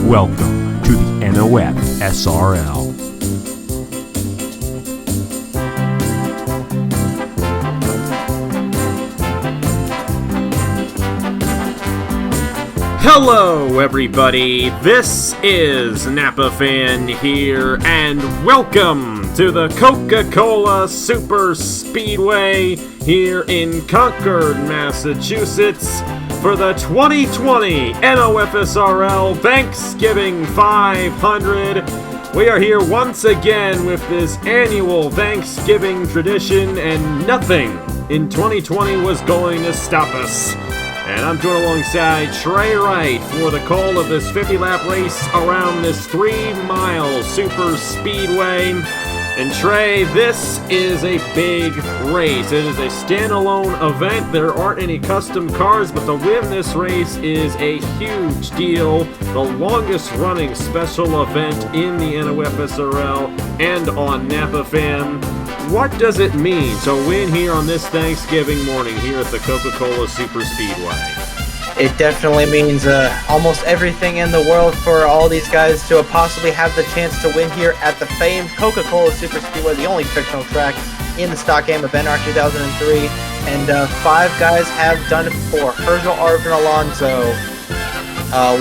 Welcome to the NOFSRL. Hello everybody, this is Napa Fan here, and welcome to the Coca-Cola Superspeedway here in Concord, Massachusetts for the 2020 NOFSRL Thanksgiving 500. We are here once again with this annual Thanksgiving tradition, and nothing in 2020 was going to stop us. And I'm joined alongside Trey Wright for the call of this 50-lap race around this 3-mile super speedway. And Trey, this is a big race. It is a standalone event. There aren't any custom cars, but to win this race is a huge deal. The longest running special event in the NOFSRL and on Napa Fan. What does it mean to win here on this Thanksgiving morning here at the Coca-Cola Superspeedway? It definitely means almost everything in the world for all these guys to possibly have the chance to win here at the famed Coca-Cola Superspeedway, the only fictional track in the stock game of NR 2003. And 5 guys have done it before. Herschel Arvin Alonso,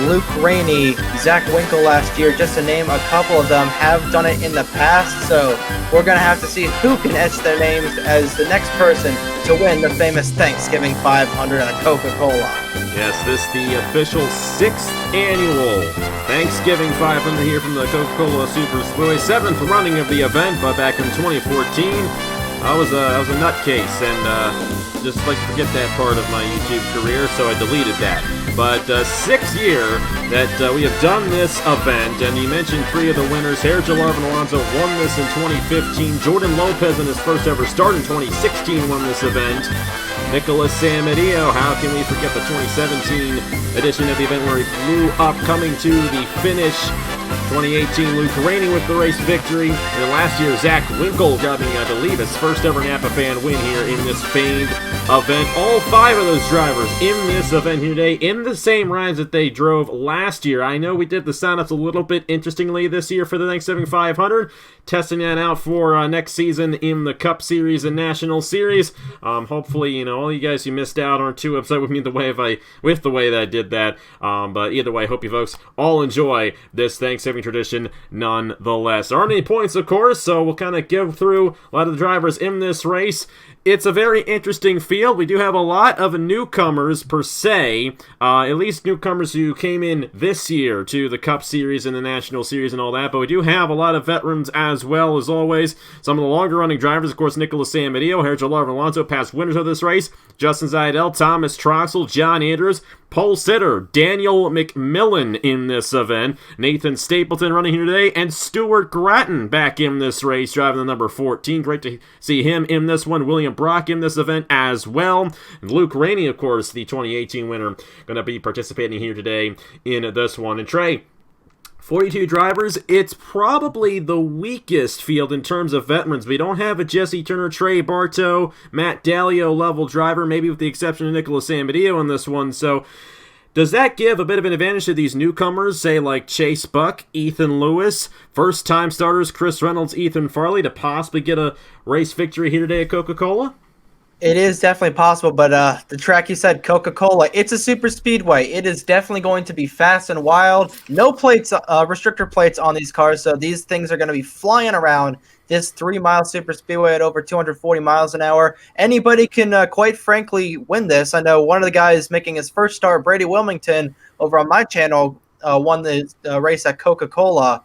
Luke Rainey, Zach Winkle last year, just to name a couple of them, have done it in the past. So we're going to have to see who can etch their names as the next person to win the famous Thanksgiving 500 on a Coca-Cola. Yes, this is the official 6th annual Thanksgiving 500 here from the Coca-Cola Superspeedway. 7th running of the event, but back in 2014, I was a nutcase and just like to forget that part of my YouTube career, so I deleted that. But 6th year that we have done this event, and you mentioned 3 of the winners. Herschel Arvin Alonso won this in 2015. Jordan Lopez in his first ever start in 2016 won this event. Nicholas Samadillo, how can we forget the 2017 edition of the event where he flew up, coming to the finish. 2018, Luke Rainey with the race victory. And then last year, Zach Winkle grabbing, I believe, his first ever Napa Fan win here in this famed event. All 5 of those drivers in this event here today in the same rides that they drove last year. I know we did the signups a little bit interestingly this year for the Thanksgiving 500, testing that out for next season in the Cup Series and National Series. Hopefully, all you guys who missed out aren't too upset with me with the way that I did that. But either way, I hope you folks all enjoy this Thanksgiving tradition nonetheless. There aren't any points, of course, so we'll kind of go through a lot of the drivers in this race. It's a very interesting field. We do have a lot of newcomers, per se, at least newcomers who came in this year to the Cup Series and the National Series and all that, but we do have a lot of veterans as well, as always. Some of the longer-running drivers, of course, Nicholas Samadillo, Herschel Arvin Alonso, past winners of this race, Justin Zaidel, Thomas Troxel, John Andrews, pole sitter Daniel McMillan in this event, Nathan Stapleton running here today, and Stuart Gratton back in this race, driving the number 14. Great to see him in this one. William Brock in this event as well. And Luke Rainey, of course, the 2018 winner, going to be participating here today in this one. And Trey, 42 drivers, it's probably the weakest field in terms of veterans. We don't have a Jesse Turner, Trey Bartow, Matt Dalio level driver, maybe with the exception of Nicholas Samadillo in this one. So does that give a bit of an advantage to these newcomers, say like Chase Buck, Ethan Lewis, first-time starters Chris Reynolds, Ethan Farley, to possibly get a race victory here today at Coca-Cola? It is definitely possible, but the track you said, Coca-Cola, it's a super speedway. It is definitely going to be fast and wild. No plates, restrictor plates on these cars, so these things are going to be flying around this 3-mile super speedway at over 240 miles an hour. Anybody can, quite frankly, win this. I know one of the guys making his first start, Brady Wilmington, over on my channel, won the race at Coca-Cola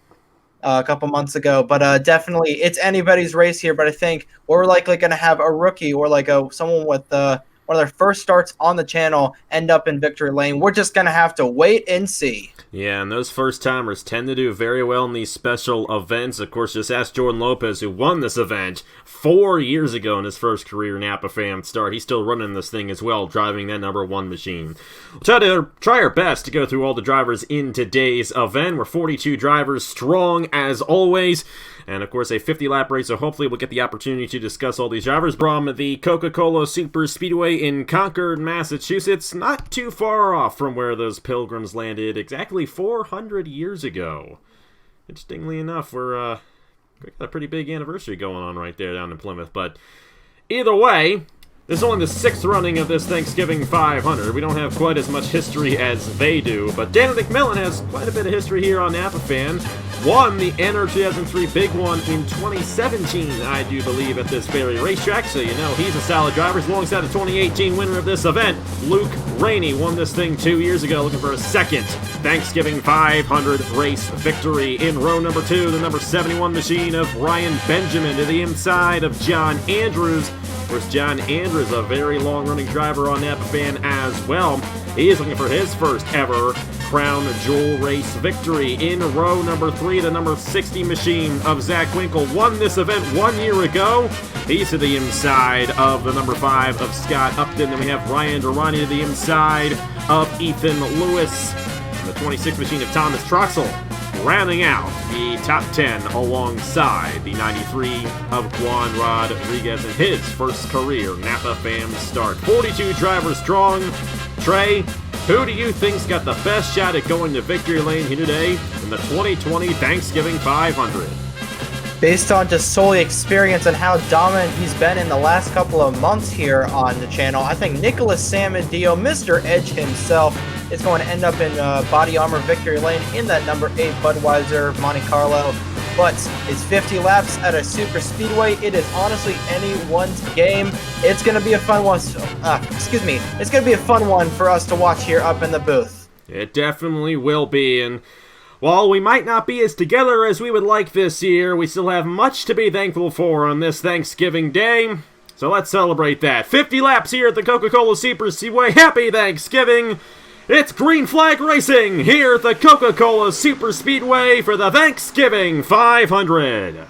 a couple months ago, but definitely it's anybody's race here. But I think we're likely going to have a rookie or like someone with one of their first starts on the channel end up in victory lane. We're just going to have to wait and see. Yeah, and those first-timers tend to do very well in these special events. Of course, just ask Jordan Lopez, who won this event 4 years ago in his first career Napa Fan start. He's still running this thing as well, driving that number 1 machine. We'll try our best to go through all the drivers in today's event. We're 42 drivers strong, as always. And, of course, a 50-lap race, so hopefully we'll get the opportunity to discuss all these drivers from the Coca-Cola Superspeedway in Concord, Massachusetts, not too far off from where those pilgrims landed exactly 400 years ago. Interestingly enough, we got a pretty big anniversary going on right there down in Plymouth, but either way, this is only the 6th running of this Thanksgiving 500. We don't have quite as much history as they do, but Daniel McMillan has quite a bit of history here on Napa Fan. Won the NR 2003 Big One in 2017, I do believe, at this very racetrack, so you know he's a solid driver. He's alongside the 2018 winner of this event, Luke Rainey. Won this thing 2 years ago, looking for a second Thanksgiving 500 race victory. In row number 2, the number 71 machine of Ryan Benjamin to the inside of John Andrews. Of course, John Andrews, a very long-running driver on Napa Fan as well. He is looking for his first ever Crown Jewel race victory. In row number 3, the number 60 machine of Zach Winkle won this event 1 year ago. He's to the inside of the number 5 of Scott Upton. Then we have Ryan Durrani to the inside of Ethan Lewis. The 26 machine of Thomas Troxel, rounding out the top 10 alongside the 93 of Juan Rodriguez in his first career Napa Fan start. 42 drivers strong. Trey, who do you think's got the best shot at going to victory lane here today in the 2020 Thanksgiving 500? Based on just solely experience and how dominant he's been in the last couple of months here on the channel, I think Nicholas Samudio, Mr. Edge himself, is going to end up in body armor victory lane in that number 8 Budweiser Monte Carlo. But it's 50 laps at a super speedway. It is honestly anyone's game. It's going to be a fun one. It's going to be a fun one for us to watch here up in the booth. It definitely will be, and while we might not be as together as we would like this year, we still have much to be thankful for on this Thanksgiving Day. So let's celebrate that. 50 laps here at the Coca-Cola Superspeedway. Happy Thanksgiving! It's Green Flag Racing here at the Coca-Cola Superspeedway for the Thanksgiving 500.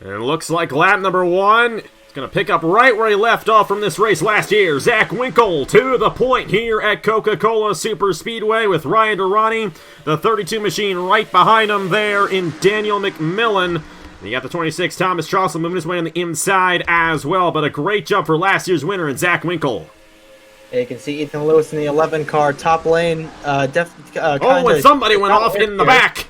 And it looks like lap number 1 is going to pick up right where he left off from this race last year. Zach Winkle to the point here at Coca-Cola Superspeedway with Ryan Durrani, the 32 machine right behind him there in Daniel McMillan. And you got the 26 Thomas Troxel moving his way on the inside as well, but a great jump for last year's winner in Zach Winkle. You can see Ethan Lewis in the 11 car, top lane. And somebody went off in the back.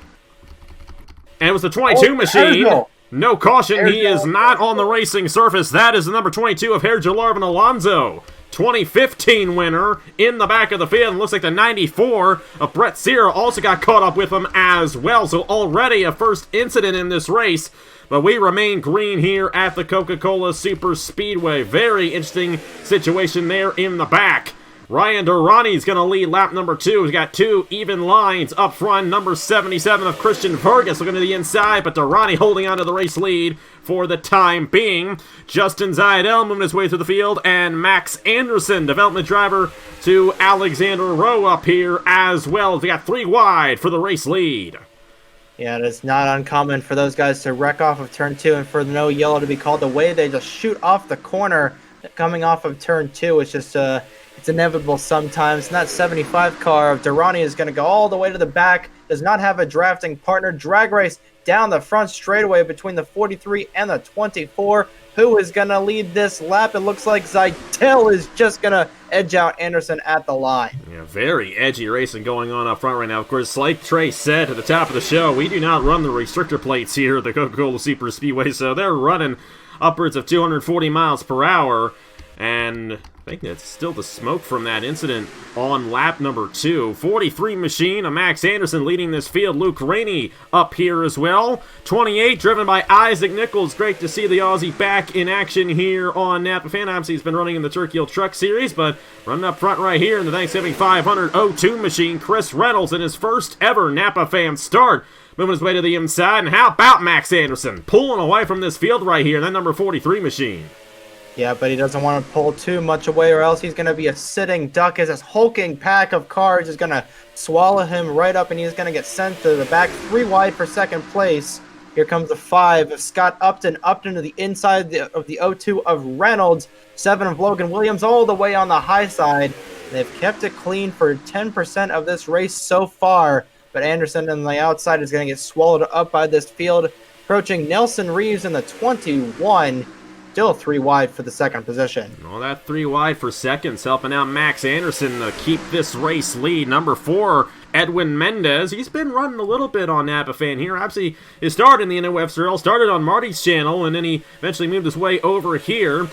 And it was the 22 machine. No caution, he is not on the racing surface. That is the number 22 of Herr Jarlarvin Alonso. 2015 winner in the back of the field. Looks like the 94 of Brett Sierra also got caught up with him as well. So already a first incident in this race. But we remain green here at the Coca-Cola Superspeedway. Very interesting situation there in the back. Ryan Durrani's going to lead lap number 2. He's got 2 even lines up front. Number 77 of Christian Vargas looking to the inside, but Durrani holding on to the race lead for the time being. Justin Zaidel moving his way through the field, and Max Anderson, development driver to Alexander Rowe up here as well. They got 3 wide for the race lead. Yeah, it is not uncommon for those guys to wreck off of turn 2 and for no yellow to be called. The way they just shoot off the corner coming off of turn 2, it's just it's inevitable sometimes. And that 75 car of Durrani is going to go all the way to the back. Does not have a drafting partner. Drag race down the front straightaway between the 43 and the 24. Who is going to lead this lap? It looks like Zaidel is just going to edge out Anderson at the line. Yeah, very edgy racing going on up front right now. Of course, like Trey said at the top of the show, we do not run the restrictor plates here at the Coca-Cola Superspeedway, so they're running upwards of 240 miles per hour. And I think that's still the smoke from that incident on lap number 2. 43 machine of Max Anderson leading this field. Luke Rainey up here as well. 28 driven by Isaac Nichols. Great to see the Aussie back in action here on Napa Fan. Obviously, he's been running in the Turkey Hill Truck Series, but running up front right here in the Thanksgiving 500 O2 machine. Chris Reynolds in his first ever Napa Fan start. Moving his way to the inside. And how about Max Anderson pulling away from this field right here in that number 43 machine? Yeah, but he doesn't want to pull too much away or else he's going to be a sitting duck as this hulking pack of cars is going to swallow him right up and he's going to get sent to the back 3 wide for second place. Here comes the 5 of Scott Upton to the inside of the O2 of Reynolds. 7 of Logan Williams all the way on the high side. They've kept it clean for 10% of this race so far, but Anderson on the outside is going to get swallowed up by this field. Approaching Nelson Reeves in the 21. Still 3 wide for the second position. Well, that 3 wide for seconds, helping out Max Anderson to keep this race lead. Number 4, Edwin Mendez. He's been running a little bit on Napa Fan here. Obviously, his start in the NOFSRL started on Marty's channel, and then he eventually moved his way over here.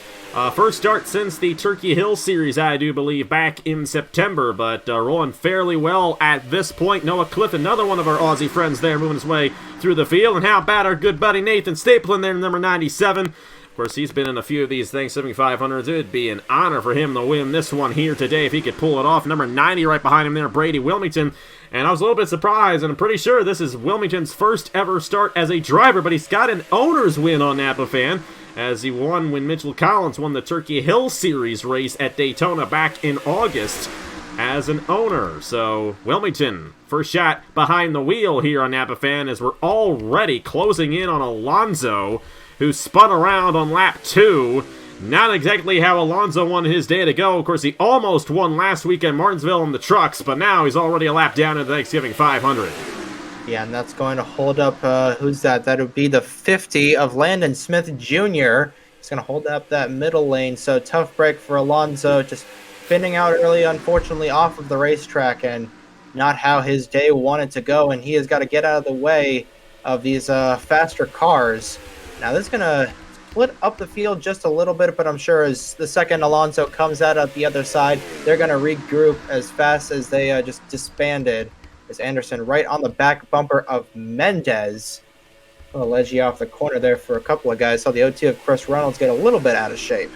First start since the Turkey Hill Series, I do believe, back in September, but rolling fairly well at this point. Noah Cliff, another one of our Aussie friends there, moving his way through the field. And how about our good buddy Nathan Stapleton there, number 97. Of course, he's been in a few of these Thanksgiving 500s. It would be an honor for him to win this one here today if he could pull it off. Number 90 right behind him there, Brady Wilmington. And I was a little bit surprised, and I'm pretty sure this is Wilmington's first ever start as a driver, but he's got an owner's win on Napa Fan, as he won when Mitchell Collins won the Turkey Hill Series race at Daytona back in August as an owner. So, Wilmington, first shot behind the wheel here on Napa Fan, as we're already closing in on Alonso, who spun around on lap 2. Not exactly how Alonso won his day to go. Of course, he almost won last week at Martinsville in the trucks, but now he's already a lap down in the Thanksgiving 500. Yeah, and that's going to hold up, who's that? That would be the 50 of Landon Smith Jr. He's going to hold up that middle lane, so tough break for Alonso. Just spinning out early, unfortunately, off of the racetrack, and not how his day wanted to go, and he has got to get out of the way of these faster cars. Now this is going to split up the field just a little bit, but I'm sure as the second Alonso comes out of the other side, they're going to regroup as fast as they just disbanded. As Anderson right on the back bumper of Mendez. A little edgy off the corner there for a couple of guys. Saw the OT of Chris Reynolds get a little bit out of shape.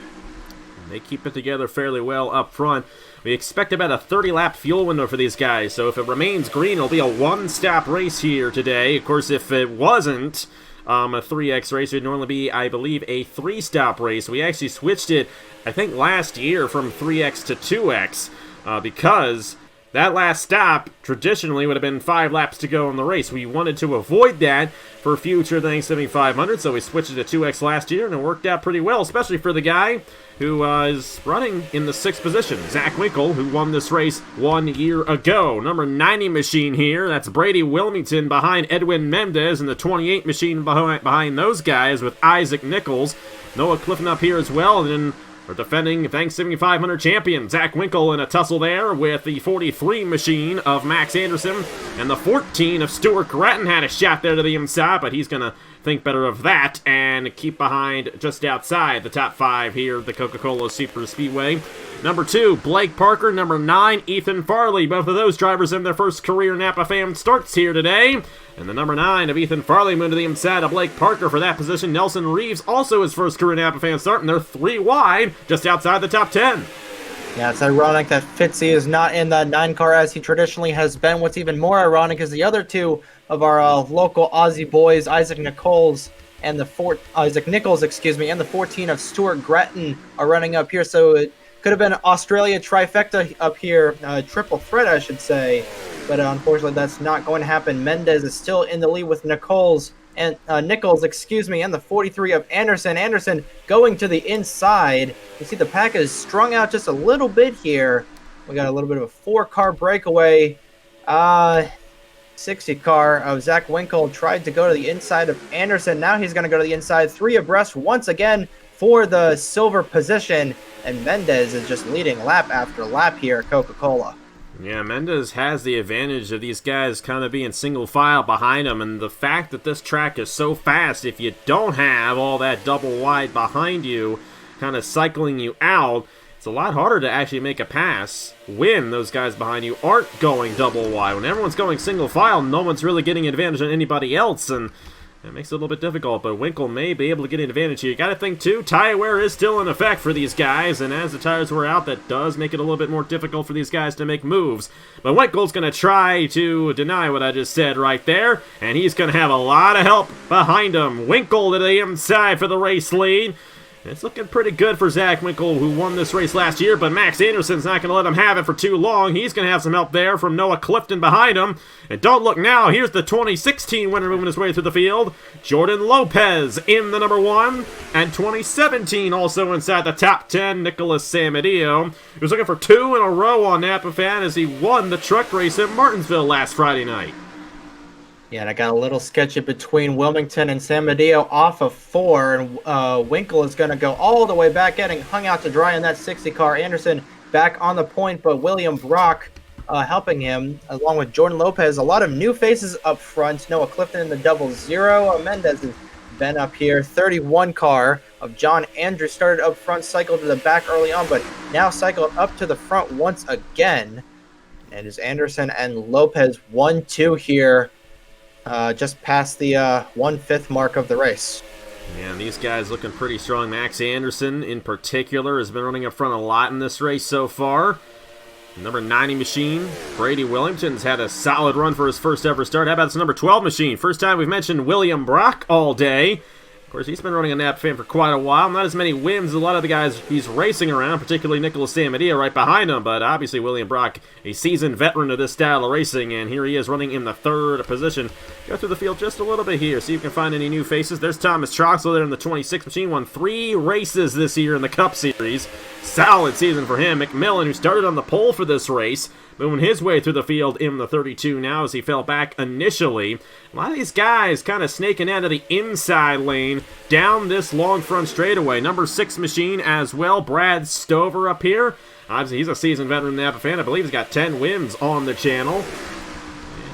They keep it together fairly well up front. We expect about a 30-lap fuel window for these guys, so if it remains green, it'll be a one-stop race here today. Of course, if it wasn't a 3X race, it would normally be, I believe, a 3-stop race. We actually switched it, I think, last year from 3X to 2X because that last stop traditionally would have been 5 laps to go in the race. We wanted to avoid that for future Thanksgiving 500, so we switched it to 2X last year, and it worked out pretty well, especially for the guy who is running in the 6th position, Zach Winkle, who won this race 1 year ago. Number 90 machine here, that's Brady Wilmington behind Edwin Mendez, and the 28 machine behind those guys with Isaac Nichols. Noah Clifton up here as well, and then our defending Thanksgiving 500 champion, Zach Winkle, in a tussle there with the 43 machine of Max Anderson, and the 14 of Stuart Grattan had a shot there to the inside, but he's going to think better of that and keep behind just outside the top 5 here at the Coca-Cola Superspeedway. Number 2, Blake Parker. Number 9, Ethan Farley. Both of those drivers in their first career Napa Fan starts here today. And the number 9 of Ethan Farley moved to the inside of Blake Parker for that position. Nelson Reeves, also his first career Napa Fan start, and they're 3 wide, just outside the top 10. Yeah, it's ironic that Fitzy is not in that 9 car as he traditionally has been. What's even more ironic is the other 2 of our local Aussie boys, Isaac Nichols, and the 14 of Stuart Grattan are running up here. So it could have been an Australia trifecta up here, triple threat, I should say. But unfortunately, that's not going to happen. Mendez is still in the lead with Nichols, and and the 43 of Anderson. Anderson going to the inside. You see the pack is strung out just a little bit here. We got a little bit of a 4-car breakaway. 60 car of Zach Winkle tried to go to the inside of Anderson. Now he's going to go to the inside. 3 abreast once again for the silver position. And Mendez is just leading lap after lap here at Coca-Cola. Yeah, Mendez has the advantage of these guys kind of being single file behind him, and the fact that this track is so fast, if you don't have all that double wide behind you, kind of cycling you out, it's a lot harder to actually make a pass when those guys behind you aren't going double wide. When everyone's going single file, no one's really getting advantage on anybody else, and that makes it a little bit difficult, but Winkle may be able to get an advantage here. You got to think, too, tire wear is still in effect for these guys, and as the tires wear out, that does make it a little bit more difficult for these guys to make moves. But Winkle's going to try to deny what I just said right there, and he's going to have a lot of help behind him. Winkle to the inside for the race lead. It's looking pretty good for Zach Winkle, who won this race last year, but Max Anderson's not going to let him have it for too long. He's going to have some help there from Noah Clifton behind him. And don't look now, here's the 2016 winner moving his way through the field. Jordan Lopez in the number 1. And 2017 also inside the top 10, Nicholas Samadillo. He was looking for 2 in a row on Napa Fan as he won the truck race at Martinsville last Friday night. Yeah, and I got a little sketchy between Wilmington and Samadillo off of 4, and Winkle is going to go all the way back, getting hung out to dry in that 60 car. Anderson back on the point, but William Brock helping him, along with Jordan Lopez. A lot of new faces up front. Noah Clifton in the 00. Mendez has been up here. 31 car of John Andrews started up front, cycled to the back early on, but now cycled up to the front once again. And it's Anderson and Lopez 1-2 here. Just past the 1/5 mark of the race. Yeah, these guys looking pretty strong. Max Anderson, in particular, has been running up front a lot in this race so far. Number 90 machine, Brady Williamson's had a solid run for his first ever start. How about this number 12 machine? First time we've mentioned William Brock all day. Of course, he's been running a Napa Fan for quite a while. Not as many wins as a lot of the guys he's racing around, particularly Nicholas Samadillo right behind him. But obviously, William Brock, a seasoned veteran of this style of racing, and here he is running in the 3rd position. Go through the field just a little bit here, see if you can find any new faces. There's Thomas Troxler there in the 26 machine. Won 3 races this year in the Cup Series. Solid season for him. McMillan, who started on the pole for this race, moving his way through the field in the 32 now as he fell back initially. A lot of these guys kind of snaking out of the inside lane down this long front straightaway. Number 6 machine as well, Brad Stover up here. Obviously, he's a seasoned veteran Napa Fan. I believe he's got 10 wins on the channel.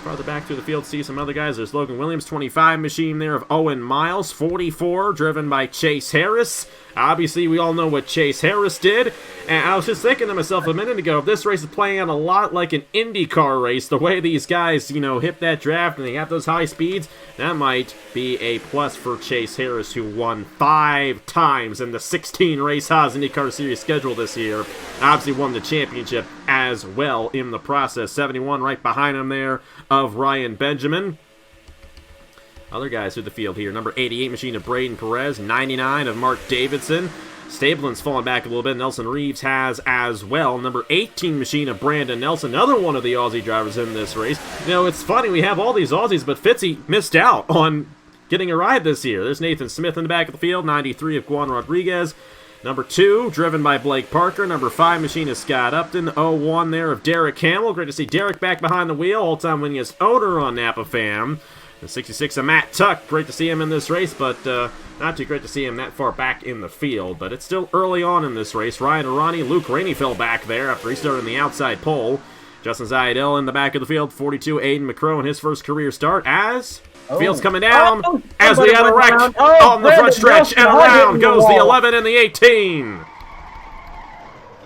Farther back through the field, see some other guys. There's Logan Williams, 25 machine there of Owen Miles, 44, driven by Chase Harris. Obviously, we all know what Chase Harris did. And I was just thinking to myself a minute ago, if this race is playing out a lot like an IndyCar race, the way these guys, hit that draft and they have those high speeds, that might be a plus for Chase Harris, who won 5 times in the 16 race Haas IndyCar Series schedule this year. Obviously won the championship as well in the process. 71 right behind him there of Ryan Benjamin. Other guys through the field here. Number 88 machine of Braden Perez. 99 of Mark Davidson. Stablin's fallen back a little bit. Nelson Reeves has as well. Number 18 machine of Brandon Nelson. Another one of the Aussie drivers in this race. It's funny. We have all these Aussies, but Fitzy missed out on getting a ride this year. There's Nathan Smith in the back of the field. 93 of Juan Rodriguez. Number 2, driven by Blake Parker. Number 5 machine is Scott Upton. 01 there of Derek Hamill. Great to see Derek back behind the wheel. All-time winningest owner on Napa Fam. The 66 of Matt Tuck. Great to see him in this race, but not too great to see him that far back in the field. But it's still early on in this race. Ryan Arani, Luke Rainey fell back there after he started in the outside pole. Justin Zayadell in the back of the field. 42, Aiden McCrow in his first career start as... Field's coming down as they had a wreck on the front stretch, and around goes the 11 and the 18.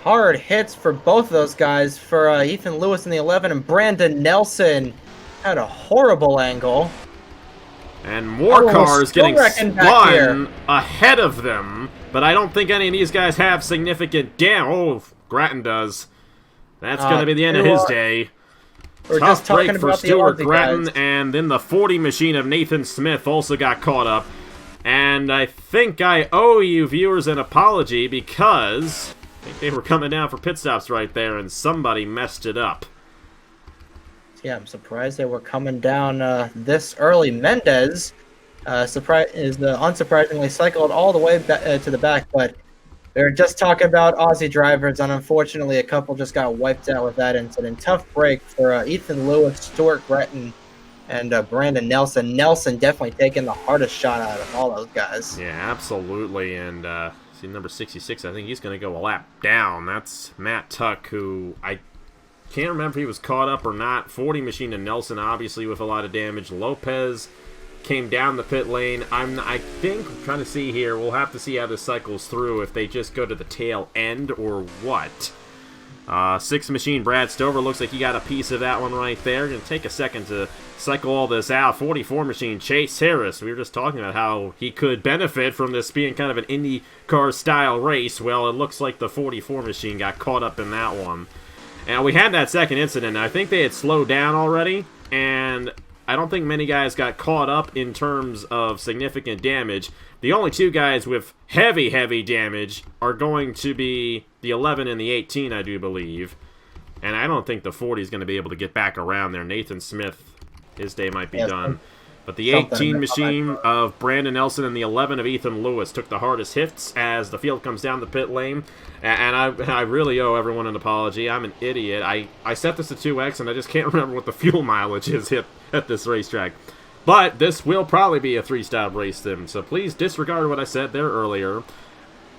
Hard hits for both of those guys, for Ethan Lewis in the 11, and Brandon Nelson had a horrible angle. And more cars getting spun ahead of them, but I don't think any of these guys have significant damage. Oh, Grattan does. That's going to be the end of his day. We're Tough just talking break for about Stuart the Grattan, guys. and then the 40 machine of Nathan Smith also got caught up. And I think I owe you viewers an apology because I think they were coming down for pit stops right there, and somebody messed it up. Yeah, I'm surprised they were coming down this early. Mendez, unsurprisingly cycled all the way to the back, but they were just talking about Aussie drivers, and unfortunately a couple just got wiped out with that incident. Tough break for Ethan Lewis, Stuart Grattan, and Brandon Nelson. Nelson definitely taking the hardest shot out of all those guys. Yeah, absolutely, and see number 66, I think he's going to go a lap down. That's Matt Tuck, who I can't remember if he was caught up or not. 40 machine to Nelson, obviously, with a lot of damage. Lopez came down the pit lane. I think, I'm trying to see here, we'll have to see how this cycles through, if they just go to the tail end or what. 6 machine Brad Stover looks like he got a piece of that one right there. Gonna take a second to cycle all this out. 44 machine Chase Harris. We were just talking about how he could benefit from this being kind of an IndyCar style race. Well, it looks like the 44 machine got caught up in that one. And we had that second incident. I think they had slowed down already, and I don't think many guys got caught up in terms of significant damage. The only 2 guys with heavy damage are going to be the 11 and the 18, I do believe. And I don't think the 40 is going to be able to get back around there. Nathan Smith, his day might be done. But the 18 machine of Brandon Nelson and the 11 of Ethan Lewis took the hardest hits as the field comes down the pit lane. And I really owe everyone an apology. I'm an idiot. I set this to 2x, and I just can't remember what the fuel mileage is at this racetrack. But this will probably be a 3-stop race sim, so please disregard what I said there earlier.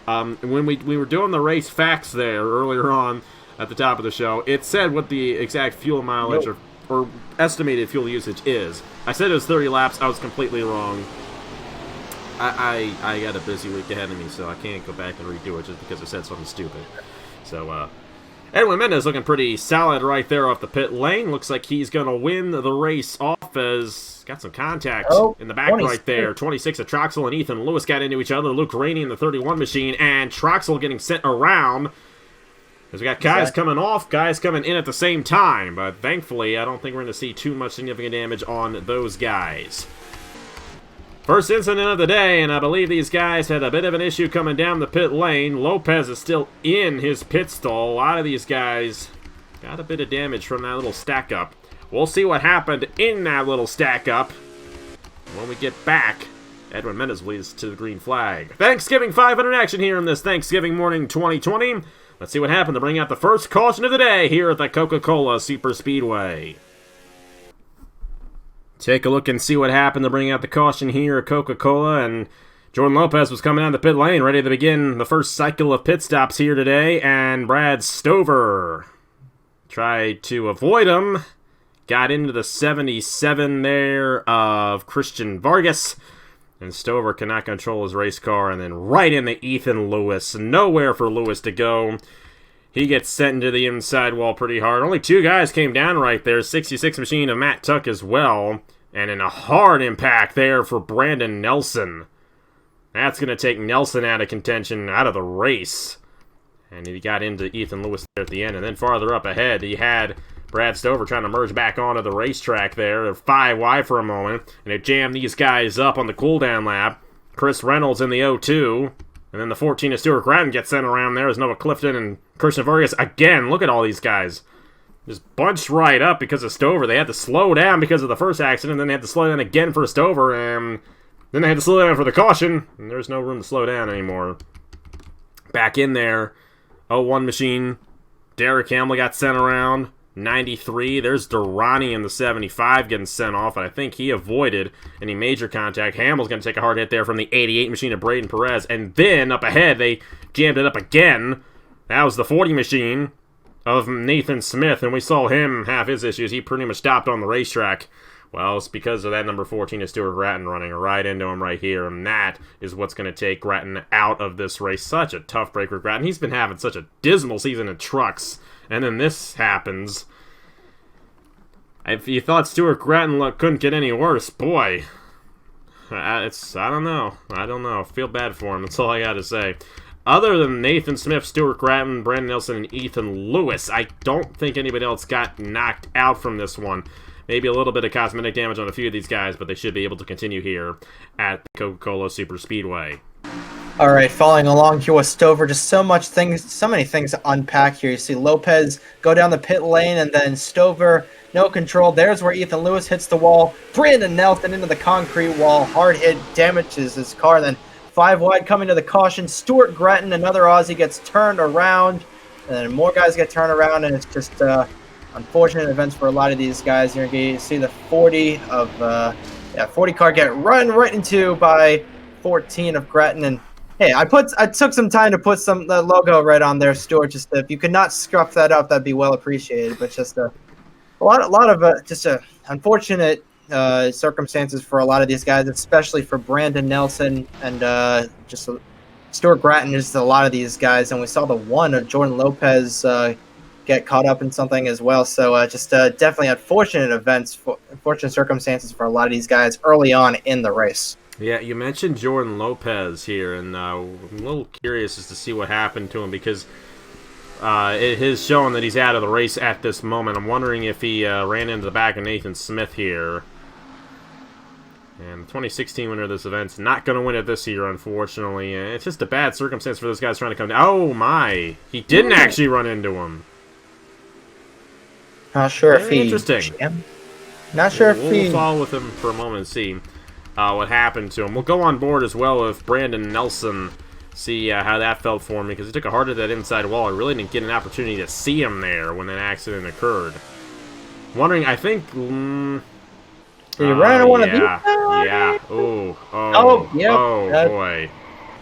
When we were doing the race facts there earlier on at the top of the show, it said what the exact fuel mileage or estimated fuel usage is. I said it was 30 laps. I was completely wrong. I got a busy week ahead of me, so I can't go back and redo it just because I said something stupid. So, Edwin Mendez looking pretty solid right there off the pit lane. Looks like he's going to win the race off as... Got some contact in the back 26. Right there. 26 of Troxel and Ethan Lewis got into each other. Luke Rainey in the 31 machine, and Troxel getting sent around. As we got guys coming off, guys coming in at the same time. But thankfully, I don't think we're going to see too much significant damage on those guys. First incident of the day, and I believe these guys had a bit of an issue coming down the pit lane. Lopez is still in his pit stall. A lot of these guys got a bit of damage from that little stack up. We'll see what happened in that little stack up when we get back. Edwin Mendez leads to the green flag. Thanksgiving 500 action here in this Thanksgiving morning 2020. Let's see what happened to bring out the first caution of the day here at the Coca-Cola Superspeedway. Take a look and see what happened to bring out the caution here at Coca-Cola. And Jordan Lopez was coming down the pit lane, ready to begin the first cycle of pit stops here today. And Brad Stover tried to avoid him. Got into the 77 there of Christian Vargas. And Stover cannot control his race car. And then right into Ethan Lewis. Nowhere for Lewis to go. He gets sent into the inside wall pretty hard. Only 2 guys came down right there. 66 machine of Matt Tuck as well. And in a hard impact there for Brandon Nelson. That's going to take Nelson out of contention, out of the race. And he got into Ethan Lewis there at the end. And then farther up ahead, he had Brad Stover trying to merge back onto the racetrack there. 5 wide for a moment. And it jammed these guys up on the cooldown lap. Chris Reynolds in the 0-2. And then the 14 of Stuart Grattan gets sent around there as Noah Clifton and Christian Vargas. Again, look at all these guys. Just bunched right up because of Stover. They had to slow down because of the first accident. Then they had to slow down again for Stover. And then they had to slow down for the caution. And there's no room to slow down anymore. Back in there. 0-1 machine. Derek Hamill got sent around. 93. There's Durrani in the 75 getting sent off, and I think he avoided any major contact. Hamill's going to take a hard hit there from the 88 machine of Braden Perez, and then up ahead they jammed it up again. That was the 40 machine of Nathan Smith, and we saw him have his issues. He pretty much stopped on the racetrack. Well, it's because of that number 14 of Stuart Grattan running right into him right here, and that is what's going to take Grattan out of this race. Such a tough break for Grattan. He's been having such a dismal season in trucks. And then this happens. If you thought Stuart Grattan couldn't get any worse, boy. I don't know. I feel bad for him. That's all I got to say. Other than Nathan Smith, Stuart Grattan, Brandon Nelson, and Ethan Lewis, I don't think anybody else got knocked out from this one. Maybe a little bit of cosmetic damage on a few of these guys, but they should be able to continue here at the Coca-Cola Superspeedway. All right, following along here with Stover, just so many things to unpack here. You see Lopez go down the pit lane, and then Stover, no control. There's where Ethan Lewis hits the wall. Brandon Nelson into the concrete wall. Hard hit, damages his car. Then 5 wide coming to the caution. Stuart Grattan, another Aussie, gets turned around. And then more guys get turned around, and it's just unfortunate events for a lot of these guys. You're going to see the 40 car get run right into by 14 of Grattan. And hey, I took some time to put the logo right on there, Stuart. Just if you could not scruff that up, that'd be well appreciated. But just a lot of just a unfortunate circumstances for a lot of these guys, especially for Brandon Nelson and just Stuart Gratton. Just a lot of these guys, and we saw the one of Jordan Lopez get caught up in something as well. So just definitely unfortunate circumstances for a lot of these guys early on in the race. Yeah, you mentioned Jordan Lopez here, and I'm a little curious as to see what happened to him because it has shown that he's out of the race at this moment. I'm wondering if he ran into the back of Nathan Smith here. And the 2016 winner of this event's not going to win it this year, unfortunately. It's just a bad circumstance for those guys trying to come down. Oh, my. He didn't actually run into him. Not sure if he... Interesting. Not sure if he... We'll follow with him for a moment and see what happened to him. We'll go on board as well with Brandon Nelson, see how that felt for me, because he took a hard at that inside wall. I really didn't get an opportunity to see him there when that accident occurred. Wondering, I think... Did he run into one of these? Yeah. Oh, boy.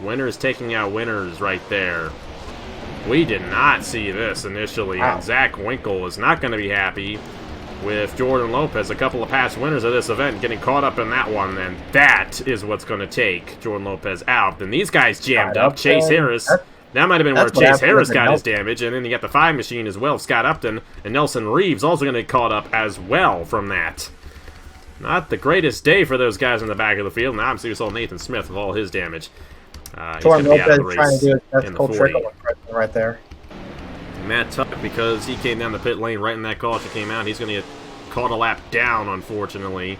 Winners taking out winners right there. We did not see this initially, and Zach Winkle is not going to be happy with Jordan Lopez, a couple of past winners of this event, getting caught up in that one, and that is what's going to take Jordan Lopez out. Then these guys jammed up. Chase Harris. That might have been where Chase Harris got his damage, and then you got the 5 machine as well, Scott Upton, and Nelson Reeves also going to get caught up as well from that. Not the greatest day for those guys in the back of the field, and obviously we saw Nathan Smith with all his damage. Jordan Lopez trying to do his best cold trickle right there. Matt Tuck, because he came down the pit lane right in that caution came out, he's going to get caught a lap down, unfortunately.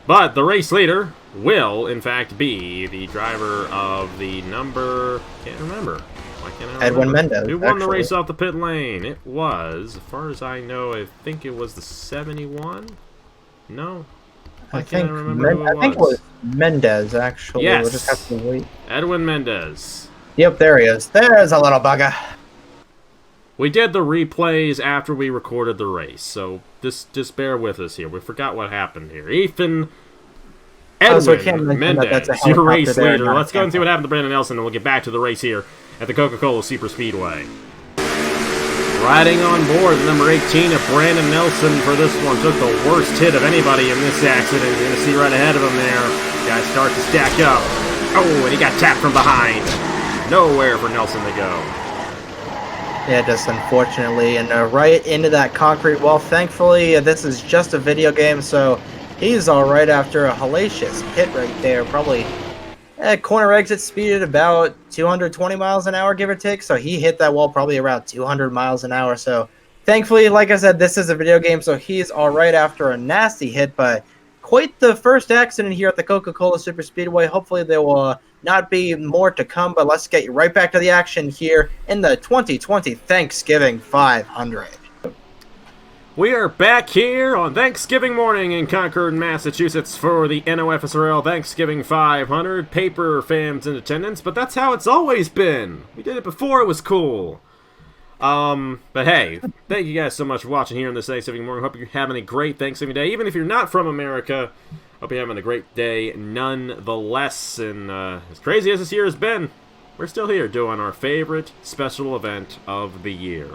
But the race leader will, in fact, be the driver of the number... Can't remember. Why can't I remember? Edwin Mendez. Who won the race off the pit lane? It was, as far as I know, I think it was the 71? No? I think it was Mendez, actually. Yes. We'll just have to wait. Edwin Mendez. Yep, there he is. There's a little bugger. We did the replays after we recorded the race, so just bear with us here. We forgot what happened here. Edwin Mendez, your race leader. Let's go and see what happened to Brandon Nelson, and we'll get back to the race here at the Coca-Cola Superspeedway. Riding on board, the number 18 of Brandon Nelson for this one. Took the worst hit of anybody in this accident. You're going to see right ahead of him there. Guys start to stack up. Oh, and he got tapped from behind. Nowhere for Nelson to go. Yeah, just unfortunately, and right into that concrete wall. Thankfully, this is just a video game, so he's all right after a hellacious hit right there. Probably corner exit speed at about 220 miles an hour, give or take. So he hit that wall probably around 200 miles an hour. So thankfully, like I said, this is a video game, so he's all right after a nasty hit, but quite the first accident here at the Coca-Cola Superspeedway. Hopefully there will not be more to come, but let's get you right back to the action here in the 2020 Thanksgiving 500. We are back here on Thanksgiving morning in Concord, Massachusetts for the NOFSRL Thanksgiving 500. Paper fans in attendance, but that's how it's always been. We did it before it was cool. But hey, thank you guys so much for watching here on this Thanksgiving morning. Hope you're having a great Thanksgiving day. Even if you're not from America, hope you're having a great day nonetheless. And as crazy as this year has been, we're still here doing our favorite special event of the year.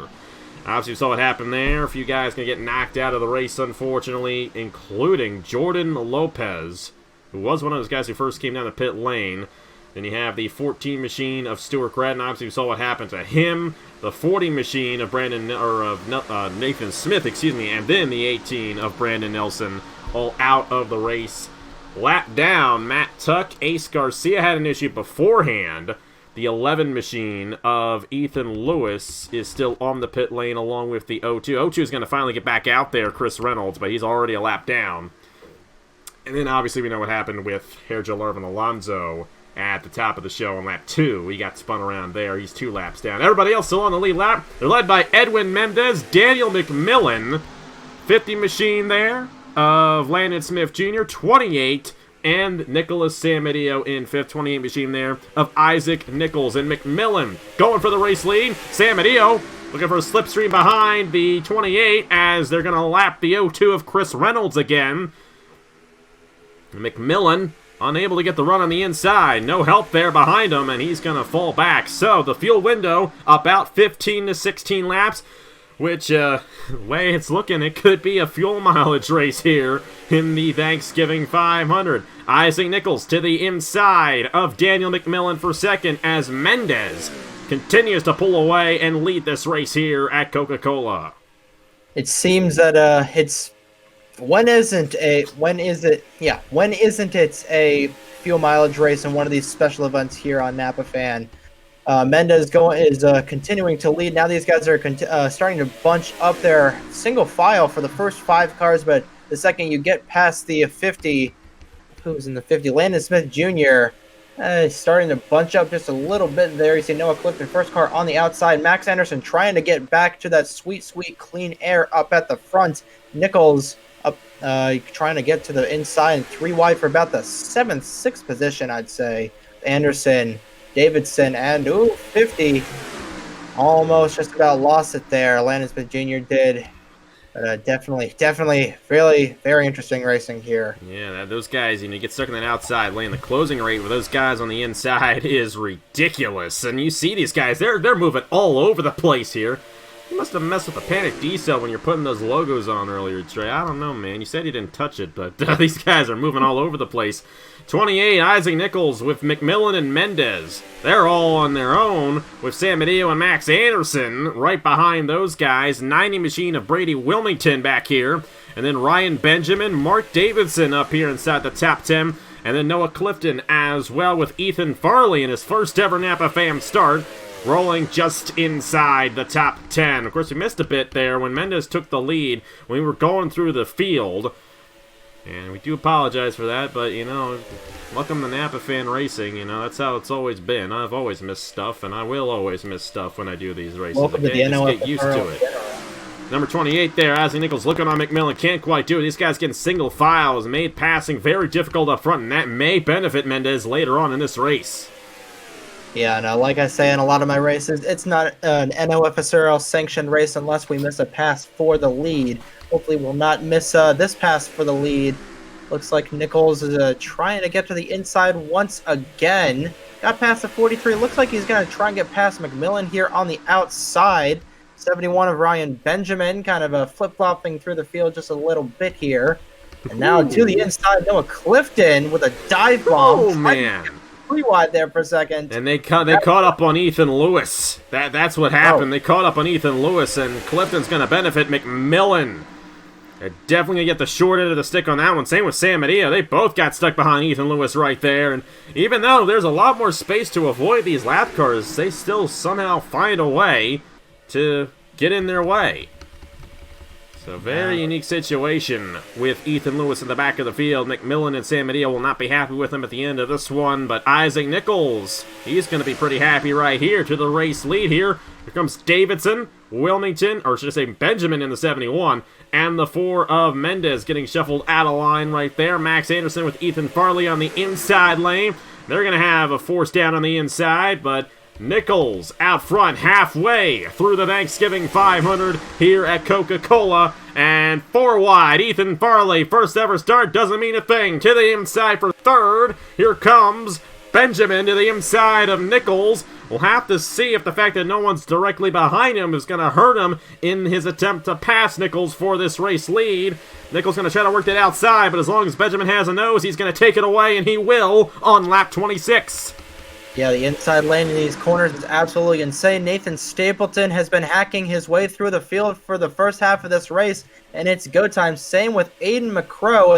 Obviously, you saw what happened there. A few guys going to get knocked out of the race, unfortunately, including Jordan Lopez, who was one of those guys who first came down the pit lane. Then you have the 14 machine of Stuart Gratton. Obviously, you saw what happened to him. The 40 machine of Nathan Smith, and then the 18 of Brandon Nelson, all out of the race. Lap down, Matt Tuck. Ace Garcia had an issue beforehand. The 11 machine of Ethan Lewis is still on the pit lane along with the 02. 02 is going to finally get back out there, Chris Reynolds, but he's already a lap down. And then obviously we know what happened with Hergel Irvin Alonso at the top of the show on lap 2. He got spun around there. He's 2 laps down. Everybody else still on the lead lap. They're led by Edwin Mendez, Daniel McMillan, 50 machine there of Landon Smith Jr., 28, and Nicholas Samadio in 5th, 28 machine there of Isaac Nichols. And McMillan going for the race lead. Samadio looking for a slipstream behind the 28 as they're going to lap the 02 of Chris Reynolds again. McMillan unable to get the run on the inside. No help there behind him, and he's going to fall back. So the fuel window about 15 to 16 laps. which, way it's looking, it could be a fuel mileage race here in the Thanksgiving 500. Isaac Nichols to the inside of Daniel McMillan for second as Mendez continues to pull away and lead this race here at Coca-Cola. It seems that when isn't it a fuel mileage race in one of these special events here on Napa Fan? Mendez is continuing to lead. Now these guys are starting to bunch up their single file for the first 5 cars, but the second you get past the 50, who's in the 50? Landon Smith Jr. Starting to bunch up just a little bit there. You see Noah Clifton, first car on the outside. Max Anderson trying to get back to that sweet, sweet clean air up at the front. Nichols up trying to get to the inside and 3 wide for about the 7th, 6th position, I'd say. Anderson, Davidson, and 50. Almost just about lost it there. Landon Smith Jr. did. Definitely, really very interesting racing here. Yeah, those guys, you get stuck on that outside lane. The closing rate with those guys on the inside is ridiculous. And you see these guys, they're moving all over the place here. You must have messed with the panic decel when you're putting those logos on earlier, Trey. I don't know, man. You said you didn't touch it, but these guys are moving all over the place. 28, Isaac Nichols with McMillan and Mendez. They're all on their own with Sam Medeo and Max Anderson right behind those guys. 90 machine of Brady Wilmington back here. And then Ryan Benjamin, Mark Davidson up here inside the top 10. And then Noah Clifton as well with Ethan Farley in his first ever Napa Fam start, rolling just inside the top 10. Of course, we missed a bit there when Mendez took the lead when we were going through the field. And we do apologize for that, but, welcome to Napa Fan Racing. That's how it's always been. I've always missed stuff, and I will always miss stuff when I do these races. Welcome to the NOFSRL. Get used to it. Number 28 there, Isaac Nichols looking on McMillan. Can't quite do it. These guys getting single files, made passing very difficult up front, and that may benefit Mendez later on in this race. Yeah, no, like I say in a lot of my races, it's not an NOFSRL sanctioned race unless we miss a pass for the lead. Hopefully we'll not miss this pass for the lead. Looks like Nichols is trying to get to the inside once again. Got past the 43. Looks like he's going to try and get past McMillan here on the outside. 71 of Ryan Benjamin, kind of flip-flopping through the field just a little bit here. And now to the inside, Noah Clifton with a dive bomb. Oh, man. 3 wide there for a second. And they caught up on Ethan Lewis. That's what happened. They caught up on Ethan Lewis, and Clifton's going to benefit McMillan. They're definitely going to get the short end of the stick on that one. Same with Sam Medea. They both got stuck behind Ethan Lewis right there. And even though there's a lot more space to avoid these lap cars, they still somehow find a way to get in their way. So very unique situation with Ethan Lewis in the back of the field. McMillan and Sam Medea will not be happy with him at the end of this one. But Isaac Nichols, he's going to be pretty happy right here to the race lead here. Here comes Davidson, Wilmington, or should I say Benjamin in the 71, and the 4 of Mendez getting shuffled out of line right there. Max Anderson with Ethan Farley on the inside lane. They're going to have a force down on the inside, but Nichols out front halfway through the Thanksgiving 500 here at Coca-Cola. And 4 wide, Ethan Farley, first ever start, doesn't mean a thing. To the inside for 3rd. Here comes Benjamin to the inside of Nichols. We'll have to see if the fact that no one's directly behind him is going to hurt him in his attempt to pass Nichols for this race lead. Nichols going to try to work that outside, but as long as Benjamin has a nose, he's going to take it away, and he will on lap 26. Yeah, the inside lane in these corners is absolutely insane. Nathan Stapleton has been hacking his way through the field for the first half of this race, and it's go time. Same with Aiden McCrow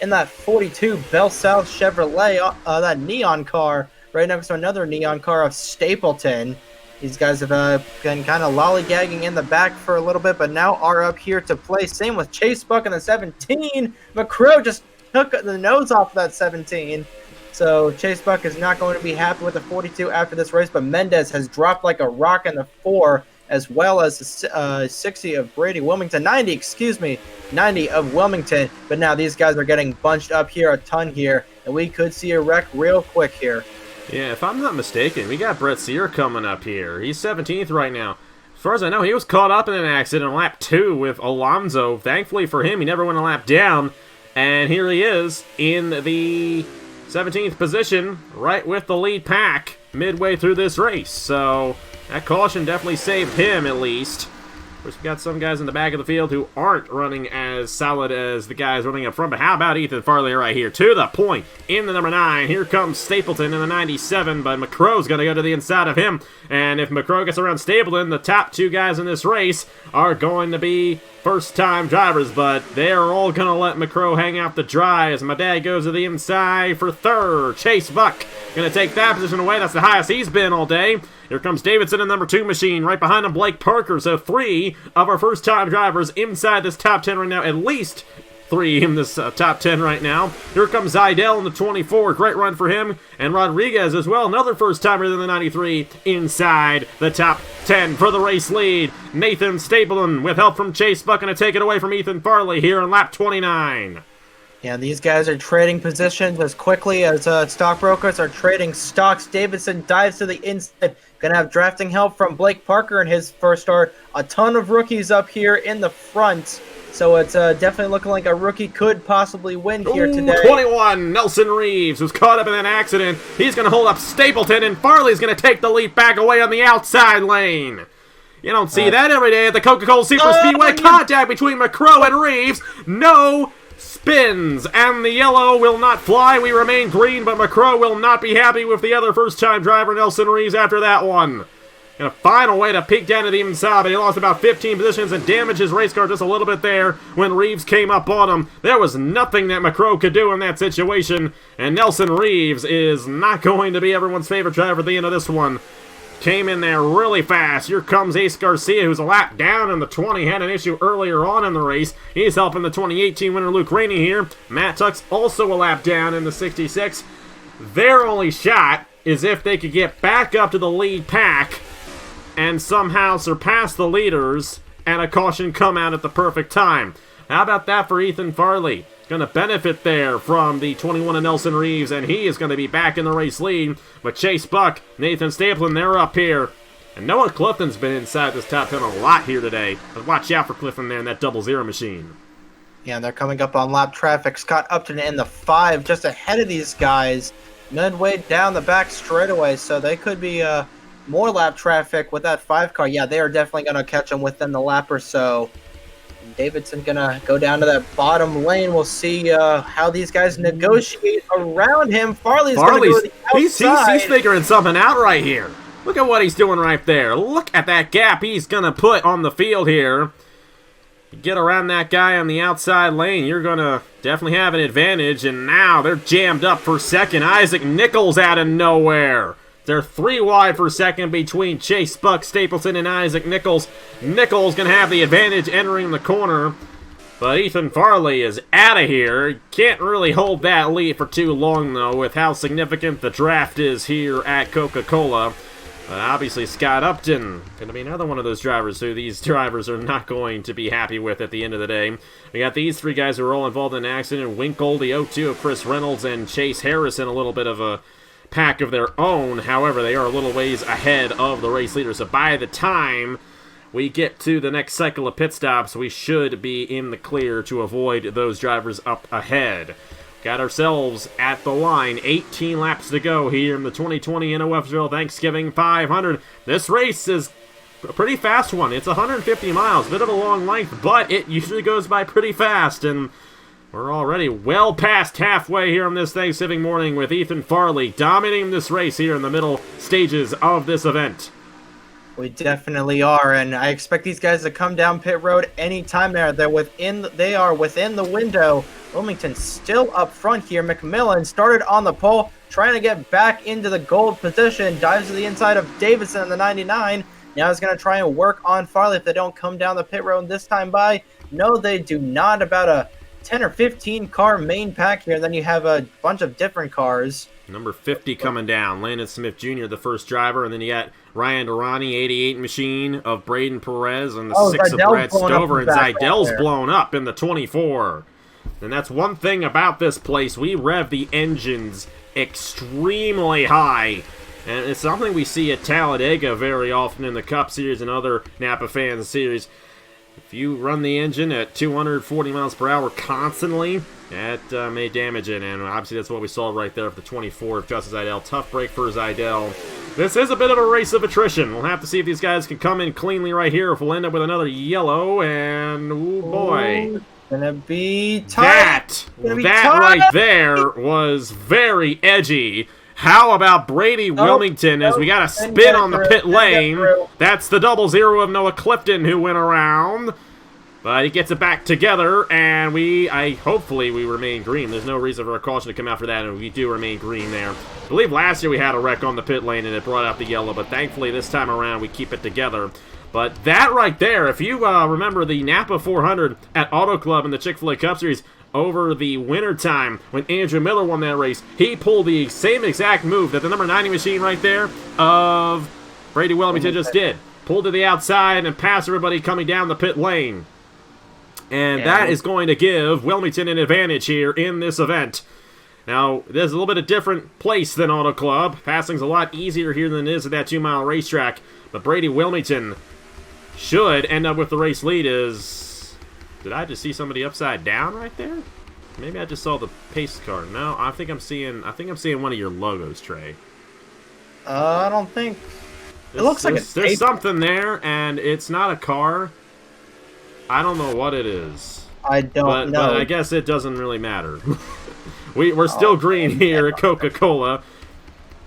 in that 42 Bell South Chevrolet, that neon car, right next to another neon car of Stapleton. These guys have been kind of lollygagging in the back for a little bit, but now are up here to play. Same with Chase Buck in the 17. McCrow just took the nose off of that 17. So Chase Buck is not going to be happy with the 42 after this race, but Mendez has dropped like a rock in the 4, as well as the 60 of Brady Wilmington, 90 of Wilmington. But now these guys are getting bunched up here a ton here, and we could see a wreck real quick here. Yeah, if I'm not mistaken, we got Brett Sear coming up here. He's 17th right now. As far as I know, he was caught up in an accident on lap 2 with Alonso. Thankfully for him, he never went a lap down. And here he is in the 17th position, right with the lead pack midway through this race. So that caution definitely saved him, at least. We've got some guys in the back of the field who aren't running as solid as the guys running up front, but how about Ethan Farley right here? To the point in the number 9. Here comes Stapleton in the 97, but McCrow's going to go to the inside of him. And if McCrow gets around Stapleton, the top 2 guys in this race are going to be first-time drivers, but they're all going to let McCrow hang out to dry as my dad goes to the inside for 3rd. Chase Buck going to take that position away. That's the highest he's been all day. Here comes Davidson in number 2 machine. Right behind him, Blake Parker. So 3 of our first-time drivers inside this top 10 right now. At least 3 in this top 10 right now. Here comes Zidell in the 24. Great run for him. And Rodriguez as well. Another first-timer than the 93 inside the top 10 for the race lead. Nathan Stapleton with help from Chase Buck going to take it away from Ethan Farley here in lap 29. Yeah, these guys are trading positions as quickly as stockbrokers are trading stocks. Davidson dives to the inside. Going to have drafting help from Blake Parker in his first start. A ton of rookies up here in the front. So it's definitely looking like a rookie could possibly win here today. 21, Nelson Reeves, who's caught up in an accident. He's going to hold up Stapleton, and Farley's going to take the lead back away on the outside lane. You don't see that every day at the Coca-Cola Superspeedway. Contact between McCrow and Reeves. No spins, and the yellow will not fly. We remain green, but McCrow will not be happy with the other first-time driver, Nelson Reeves, after that one. And a final way to peek down to the inside, but he lost about 15 positions and damaged his race car just a little bit there when Reeves came up on him. There was nothing that McCrow could do in that situation, and Nelson Reeves is not going to be everyone's favorite driver at the end of this one. Came in there really fast. Here comes Ace Garcia, who's a lap down in the 20. Had an issue earlier on in the race. He's helping the 2018 winner Luke Rainey here. Matt Tuck's also a lap down in the 66. Their only shot is if they could get back up to the lead pack and somehow surpass the leaders and a caution come out at the perfect time. How about that for Ethan Farley? Going to benefit there from the 21 of Nelson Reeves, and he is going to be back in the race lead. But Chase Buck, Nathan Stapleton, they're up here. And Noah Clifton's been inside this top 10 a lot here today. But watch out for Clifton there in that 00 machine. Yeah, and they're coming up on lap traffic. Scott Upton in the 5, just ahead of these guys. Midway down the back straightaway, so they could be more lap traffic with that 5 car. Yeah, they are definitely going to catch them within the lap or so. Davidson gonna go down to that bottom lane. We'll see how these guys negotiate around him. Farley's gonna go to the outside. He's figuring something out right here. Look at what he's doing right there. Look at that gap he's gonna put on the field here. You get around that guy on the outside lane, you're gonna definitely have an advantage. And now they're jammed up for second. Isaac Nichols out of nowhere. They're 3 wide for second between Chase Buck, Stapleton, and Isaac Nichols. Nichols going to have the advantage entering the corner. But Ethan Farley is out of here. Can't really hold that lead for too long, though, with how significant the draft is here at Coca-Cola. Obviously, Scott Upton going to be another one of those drivers who these drivers are not going to be happy with at the end of the day. We got these 3 guys who are all involved in an accident. Winkle, the 02 of Chris Reynolds, and Chase Harrison, a little bit of a pack of their own. However, they are a little ways ahead of the race leader. So by the time we get to the next cycle of pit stops, we should be in the clear to avoid those drivers up ahead. Got ourselves at the line. 18 laps to go here in the 2020 NOFSRL Thanksgiving 500. This race is a pretty fast one. It's 150 miles. Bit of a long length, but it usually goes by pretty fast. And we're already well past halfway here on this Thanksgiving morning with Ethan Farley dominating this race here in the middle stages of this event. We definitely are, and I expect these guys to come down pit road anytime they are within the window. Wilmington still up front here. McMillan started on the pole, trying to get back into the gold position. Dives to the inside of Davidson in the 99. Now he's going to try and work on Farley if they don't come down the pit road this time by. No, they do not. About a 10 or 15 car main pack here, and then you have a bunch of different cars. Number 50 coming down, Landon Smith Jr., the first driver, and then you got Ryan Durrani, 88 machine of Braden Perez, and the 6 of Brad Stover, and Zidell's blown up in the 24. And that's one thing about this place, we rev the engines extremely high, and it's something we see at Talladega very often in the Cup Series and other Napa Fans Series. If you run the engine at 240 miles per hour constantly, that may damage it, and obviously that's what we saw right there with the 24 of Justin Zidell. Tough break for Zidell. This is a bit of a race of attrition. We'll have to see if these guys can come in cleanly right here, if we'll end up with another yellow, and oh boy. Gonna be tight. That right there was very edgy. How about Brady Wilmington as we got a spin on the pit lane? That's the 0-0 of Noah Clifton who went around. But he gets it back together, and hopefully we remain green. There's no reason for a caution to come after that, and we do remain green there. I believe last year we had a wreck on the pit lane, and it brought out the yellow, but thankfully this time around we keep it together. But that right there, if you remember the Napa 400 at Auto Club in the Chick-fil-A Cup Series over the winter time when Andrew Miller won that race, he pulled the same exact move that the number 90 machine right there of Brady Wilmington just did. Pulled to the outside and passed everybody coming down the pit lane. And that is going to give Wilmington an advantage here in this event. Now, there's a little bit of different place than Auto Club. Passing's a lot easier here than it is at that 2-mile racetrack. But Brady Wilmington should end up with the race lead. Did I just see somebody upside down right there? Maybe I just saw the pace car. No, I think I'm seeing one of your logos, Trey. I don't think. It looks like there's something there, and it's not a car. I don't know what it is. I don't know. But I guess it doesn't really matter. We're still green here at Coca-Cola.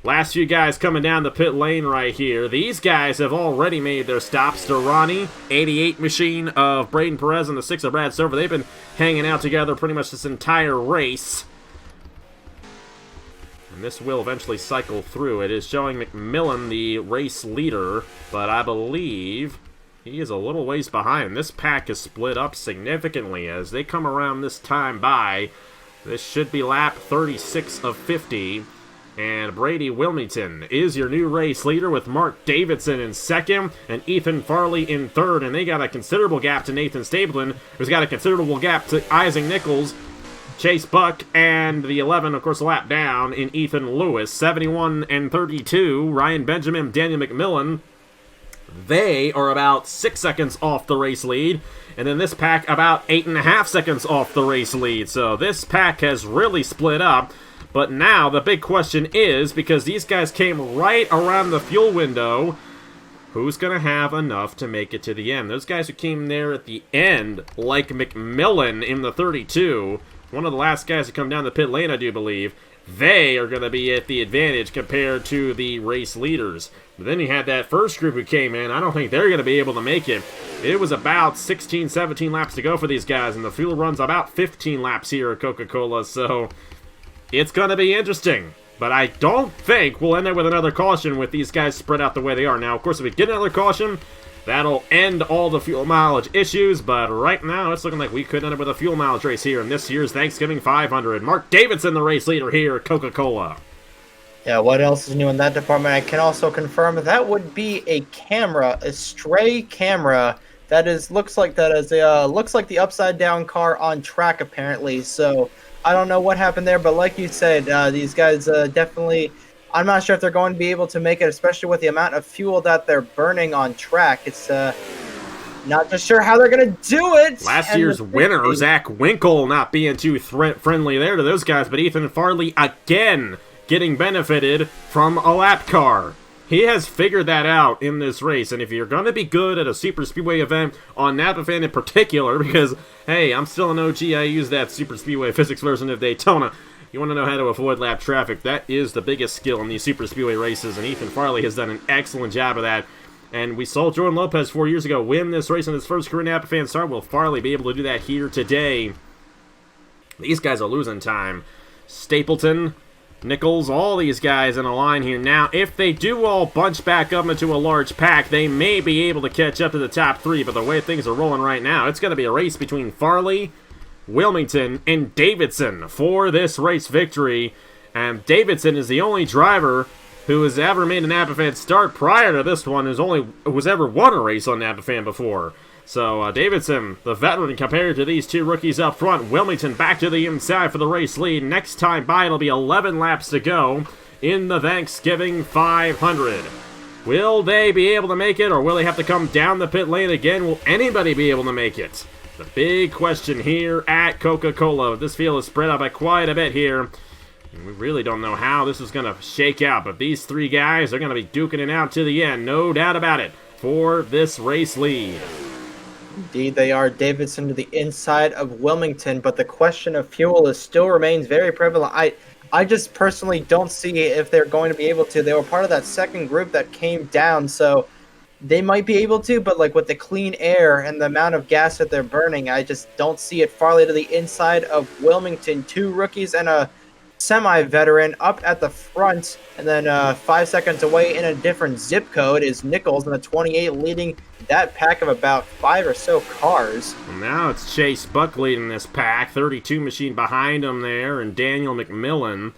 Last few guys coming down the pit lane right here. These guys have already made their stops. Durrani, 88 machine of Braden Perez, and the 6 of Brad Silver. They've been hanging out together pretty much this entire race. And this will eventually cycle through. It is showing McMillan the race leader, but I believe he is a little ways behind. This pack is split up significantly as they come around this time by. This should be lap 36 of 50. And Brady Wilmington is your new race leader with Mark Davidson in second and Ethan Farley in third. And they got a considerable gap to Nathan Stapleton, who's got a considerable gap to Isaac Nichols, Chase Buck, and the 11, of course, a lap down in Ethan Lewis. 71 and 32, Ryan Benjamin, Daniel McMillan. They are about 6 seconds off the race lead. And then this pack about 8.5 seconds off the race lead. So this pack has really split up. But now the big question is, because these guys came right around the fuel window, who's going to have enough to make it to the end? Those guys who came there at the end, like McMillan in the 32, one of the last guys to come down the pit lane, I do believe, they are going to be at the advantage compared to the race leaders. But then you had that first group who came in. I don't think they're going to be able to make it. It was about 16, 17 laps to go for these guys, and the fuel run's about 15 laps here at Coca-Cola, so it's going to be interesting. But I don't think we'll end up with another caution with these guys spread out the way they are. Now, of course, if we get another caution, that'll end all the fuel mileage issues, but right now it's looking like we could end up with a fuel mileage race here in this year's Thanksgiving 500. Mark Davidson, the race leader here at Coca-Cola. Yeah, what else is new in that department? I can also confirm that would be a camera, a stray camera that looks like the upside down car on track apparently. So I don't know what happened there, but like you said, these guys definitely. I'm not sure if they're going to be able to make it, especially with the amount of fuel that they're burning on track. It's not just sure how they're going to do it. Last year's winner, Zach Winkle, not being too friendly there to those guys, but Ethan Farley again getting benefited from a lap car. He has figured that out in this race, and if you're going to be good at a super speedway event, on Napa Fan in particular, because, hey, I'm still an OG, I use that super speedway physics version of Daytona. You want to know how to avoid lap traffic, that is the biggest skill in these super speedway races, and Ethan Farley has done an excellent job of that. And we saw Jordan Lopez 4 years ago win this race in his first career Napa Fan start. Will Farley be able to do that here today? These guys are losing time. Stapleton, Nichols, all these guys in a line here. Now, if they do all bunch back up into a large pack, they may be able to catch up to the top three, but the way things are rolling right now, it's going to be a race between Farley, Wilmington, and Davidson for this race victory. And Davidson is the only driver who has ever made an Napa Fan start prior to this one, who's ever won a race on Napa Fan before. So Davidson, the veteran, compared to these two rookies up front. Wilmington back to the inside for the race lead. Next time by, it'll be 11 laps to go in the Thanksgiving 500. Will they be able to make it, or will they have to come down the pit lane again? Will anybody be able to make it? The big question here at Coca-Cola. This field is spread out by quite a bit here. We really don't know how this is going to shake out, but these three guys are going to be duking it out to the end, no doubt about it, for this race lead. Indeed, they are. Davidson to the inside of Wilmington, but the question of fuel still remains very prevalent. I just personally don't see if they're going to be able to. They were part of that second group that came down, so they might be able to, but like with the clean air and the amount of gas that they're burning, I just don't see it. Farley to the inside of Wilmington, two rookies and a semi-veteran up at the front, and then 5 seconds away in a different zip code is Nichols in the 28 leading that pack of about 5 or so cars. And now it's Chase Buck leading this pack, 32 machine behind him there, and Daniel McMillan.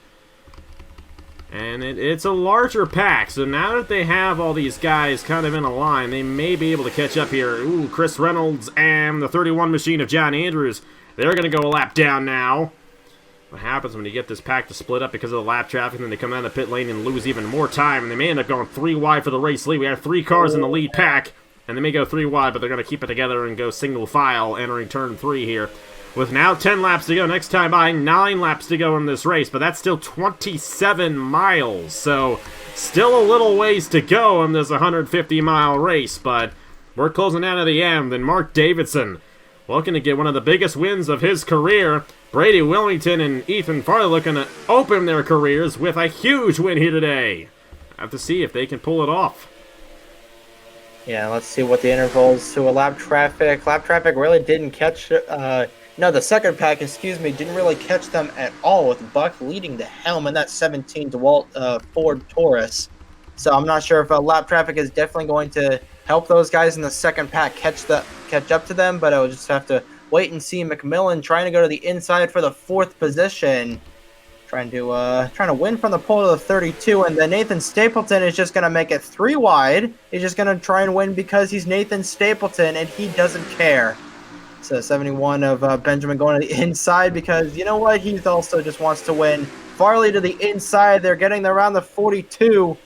And it's a larger pack, so now that they have all these guys kind of in a line, they may be able to catch up here. Ooh, Chris Reynolds and the 31 machine of John Andrews, they're going to go a lap down now. What happens when you get this pack to split up because of the lap traffic, and then they come down the pit lane and lose even more time, and they may end up going 3 wide for the race lead. We have 3 cars in the lead pack, and they may go 3 wide, but they're going to keep it together and go single file entering turn 3 here. With now 10 laps to go, next time by 9 laps to go in this race, but that's still 27 miles, so still a little ways to go in this 150-mile race, but we're closing down to the end, and Mark Davidson looking to get one of the biggest wins of his career. Brady Wilmington and Ethan Farley looking to open their careers with a huge win here today. Have to see if they can pull it off. Yeah, let's see what the intervals to a lap traffic. Lap traffic really didn't catch... No, the second pack, didn't really catch them at all, with Buck leading the helm in that 17 DeWalt Ford Taurus. So I'm not sure if lap traffic is definitely going to help those guys in the second pack catch up to them, but I will just have to wait and see. McMillan trying to go to the inside for the 4th position, trying to win from the pole to the 32, and then Nathan Stapleton is just going to make it 3 wide. He's just going to try and win because he's Nathan Stapleton, and he doesn't care. So 71 of Benjamin going to the inside because, you know what, he also just wants to win. Farley to the inside. They're getting around the 42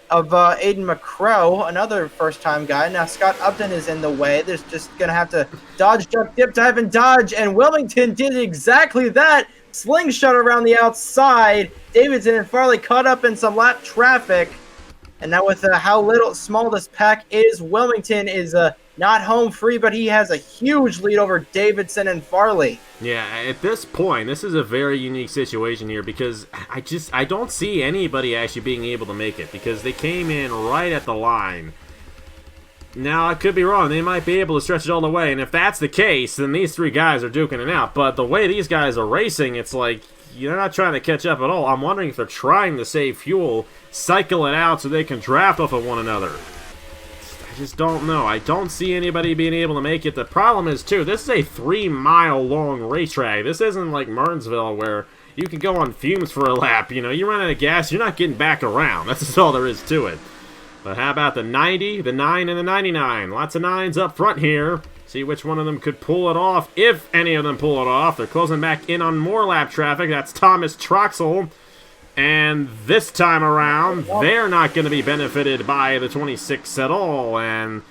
of Aiden McCrow, another first-time guy. Now Scott Upton is in the way. There's just going to have to dodge, jump, dip, dive, and dodge, and Wilmington did exactly that. Slingshot around the outside. Davidson and Farley caught up in some lap traffic. And now with how small this pack is, Wilmington is not home free, but he has a huge lead over Davidson and Farley. Yeah, at this point, this is a very unique situation here because I don't see anybody actually being able to make it because they came in right at the line. Now, I could be wrong. They might be able to stretch it all the way, and if that's the case, then these 3 guys are duking it out. But the way these guys are racing, it's like you're not trying to catch up at all. I'm wondering if they're trying to save fuel, cycle it out so they can draft off of one another. I just don't know. I don't see anybody being able to make it. The problem is, too, this is a 3-mile-long racetrack. This isn't like Martinsville where you can go on fumes for a lap. You know, you run out of gas, you're not getting back around. That's just all there is to it. But how about the 90, the 9, and the 99? Lots of 9s up front here. See which one of them could pull it off, if any of them pull it off. They're closing back in on more lap traffic. That's Thomas Troxel. And this time around, they're not going to be benefited by the 26 at all. And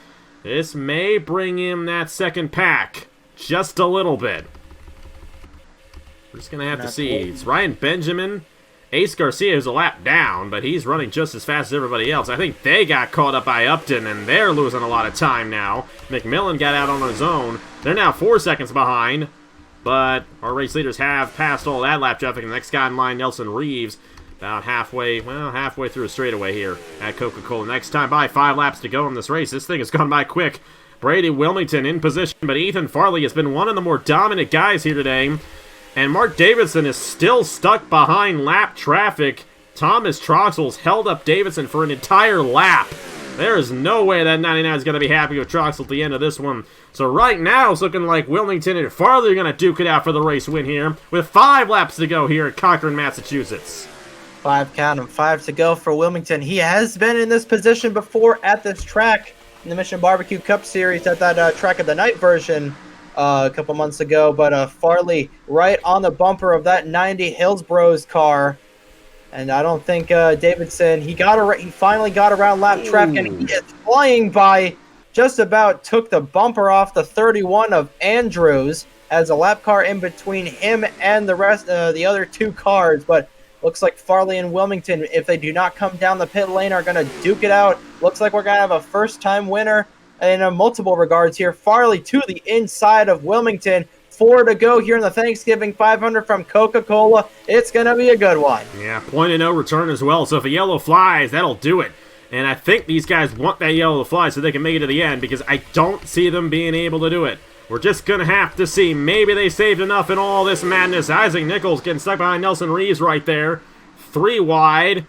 this may bring him that second pack just a little bit. We're just going to have to see. It's Ryan Benjamin. Ace Garcia is a lap down, but he's running just as fast as everybody else. I think they got caught up by Upton, and they're losing a lot of time now. McMillan got out on his own. They're now 4 seconds behind, but our race leaders have passed all that lap traffic. The next guy in line, Nelson Reeves, about halfway through a straightaway here at Coca-Cola. Next time by, 5 laps to go in this race. This thing has gone by quick. Brady Wilmington in position, but Ethan Farley has been one of the more dominant guys here today. And Mark Davidson is still stuck behind lap traffic. Thomas Troxel's held up Davidson for an entire lap. There is no way that 99 is going to be happy with Troxel at the end of this one. So right now it's looking like Wilmington and Farley are going to duke it out for the race win here, with 5 laps to go here at Cochrane, Massachusetts. 5 to go for Wilmington. He has been in this position before at this track in the Mission Barbecue Cup Series at that track of the night version a couple months ago, but Farley right on the bumper of that 90 Hillsboro's car, and I don't think Davidson, he finally got around lap traffic, and he is flying by, just about took the bumper off the 31 of Andrews as a lap car in between him and the rest the other 2 cars, but Looks like Farley and Wilmington, if they do not come down the pit lane, are going to duke it out. Looks like we're going to have a first-time winner in multiple regards here. Farley to the inside of Wilmington. 4 to go here in the Thanksgiving 500 from Coca-Cola. It's going to be a good one. Yeah, point of no return as well. So if a yellow flies, that'll do it. And I think these guys want that yellow to fly so they can make it to the end, because I don't see them being able to do it. We're just going to have to see. Maybe they saved enough in all this madness. Isaac Nichols getting stuck behind Nelson Reeves right there. 3 wide.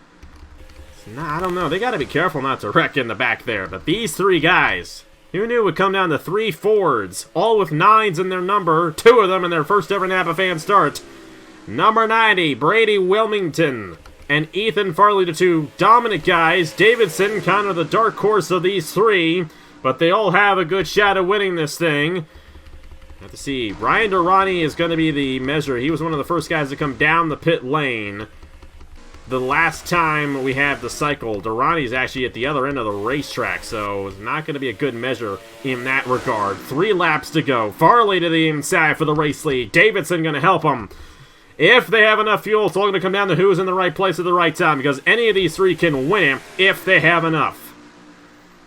Nah, I don't know. They got to be careful not to wreck in the back there. But these 3 guys, who knew would come down to 3 Fords, all with 9s in their number, 2 of them in their first ever Napa fan start. Number 90, Brady Wilmington, and Ethan Farley, the 2 dominant guys. Davidson, kind of the dark horse of these 3, but they all have a good shot at winning this thing. Have to see. Ryan Durrani is going to be the measure. He was one of the first guys to come down the pit lane the last time we had the cycle. Durrani's actually at the other end of the racetrack, so it's not going to be a good measure in that regard. 3 laps to go. Farley to the inside for the race lead. Davidson going to help him. If they have enough fuel, it's all going to come down to who's in the right place at the right time, because any of these 3 can win it if they have enough.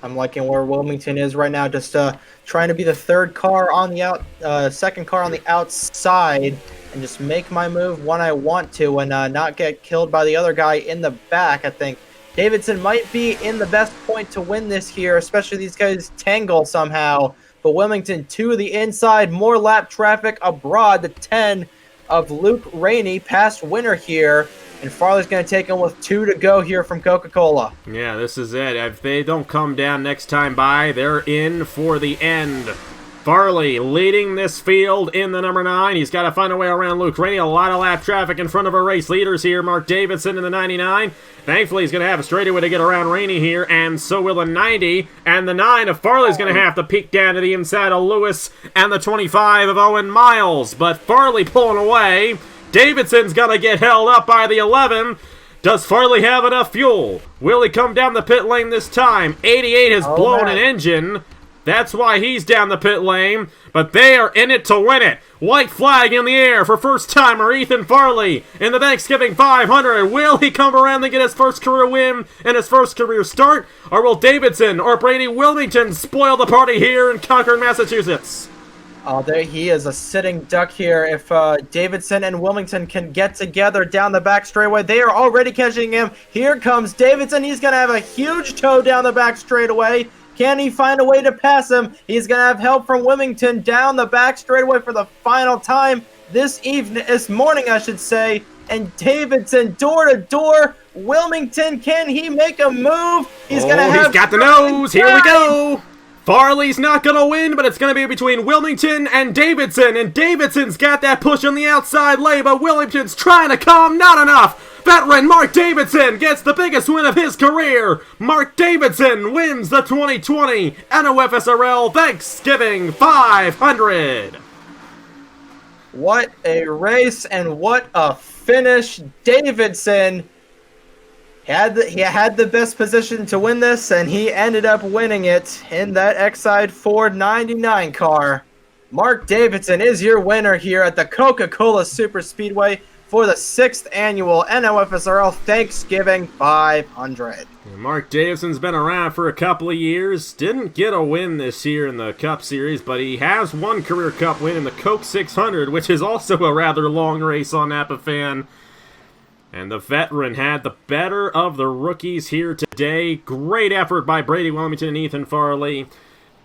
I'm liking where Wilmington is right now, just trying to be the second car on the outside, and just make my move when I want to, and not get killed by the other guy in the back. I think Davidson might be in the best point to win this here, especially these guys tangle somehow. But Wilmington to the inside, more lap traffic abroad. The 10 of Luke Rainey, past winner here. And Farley's going to take him with 2 to go here from Coca-Cola. Yeah, this is it. If they don't come down next time by, they're in for the end. Farley leading this field in the number 9. He's got to find a way around Luke Rainey. A lot of lap traffic in front of our race leaders here. Mark Davidson in the 99. Thankfully, he's going to have a straightaway to get around Rainey here, and so will the 90. And the 9 of Farley's going to have to peek down to the inside of Lewis, and the 25 of Owen Miles. But Farley pulling away. Davidson's going to get held up by the 11. Does Farley have enough fuel? Will he come down the pit lane this time? 88 has blown an engine. That's why he's down the pit lane. But they are in it to win it. White flag in the air for first-timer Ethan Farley in the Thanksgiving 500. Will he come around and get his first career win and his first career start? Or will Davidson or Brady Wilmington spoil the party here in Concord, Massachusetts? There he is, a sitting duck here. If Davidson and Wilmington can get together down the back straightaway, they are already catching him. Here comes Davidson. He's going to have a huge tow down the back straightaway. Can he find a way to pass him? He's going to have help from Wilmington down the back straightaway for the final time this morning, I should say. And Davidson door to door. Wilmington, can he make a move? He's going to have. He's got the nose. Here we go. Farley's not going to win, but it's going to be between Wilmington and Davidson. And Davidson's got that push on the outside lane, but Wilmington's trying to come. Not enough. Veteran Mark Davidson gets the biggest win of his career. Mark Davidson wins the 2020 NOFSRL Thanksgiving 500. What a race and what a finish. Davidson he had the best position to win this, and he ended up winning it in that Exide Ford 99 car. Mark Davidson is your winner here at the Coca-Cola Superspeedway for the 6th annual NOFSRL Thanksgiving 500. Mark Davidson's been around for a couple of years. Didn't get a win this year in the Cup Series, but he has one career Cup win in the Coke 600, which is also a rather long race on Napa Fan. And the veteran had the better of the rookies here today. Great effort by Brady Wilmington and Ethan Farley.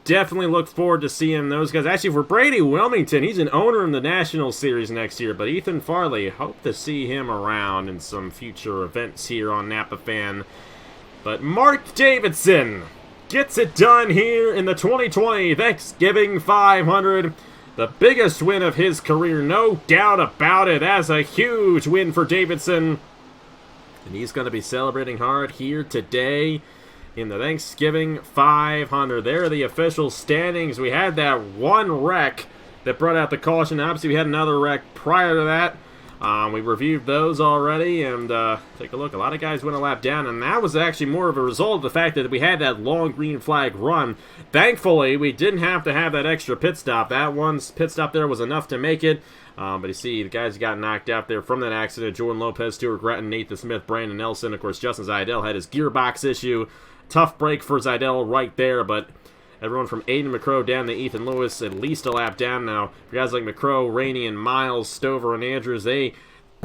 Definitely look forward to seeing those guys. Actually, for Brady Wilmington, he's an owner in the National Series next year. But Ethan Farley, hope to see him around in some future events here on Napa Fan. But Mark Davidson gets it done here in the 2020 Thanksgiving 500. The biggest win of his career, no doubt about it. That's a huge win for Davidson. And he's going to be celebrating hard here today in the Thanksgiving 500. There are the official standings. We had that one wreck that brought out the caution. Obviously, we had another wreck prior to that. We reviewed those already, and take a look. A lot of guys went a lap down, and that was actually more of a result of the fact that we had that long green flag run. Thankfully, we didn't have to have that extra pit stop. That one pit stop there was enough to make it. But you see, the guys got knocked out there from that accident. Jordan Lopez, Stuart Gratton, Nathan Smith, Brandon Nelson. Of course, Justin Zidell had his gearbox issue. Tough break for Zidell right there, but everyone from Aiden McCrow down to Ethan Lewis, at least a lap down now. For guys like McCrow, Rainey, and Miles, Stover, and Andrews, they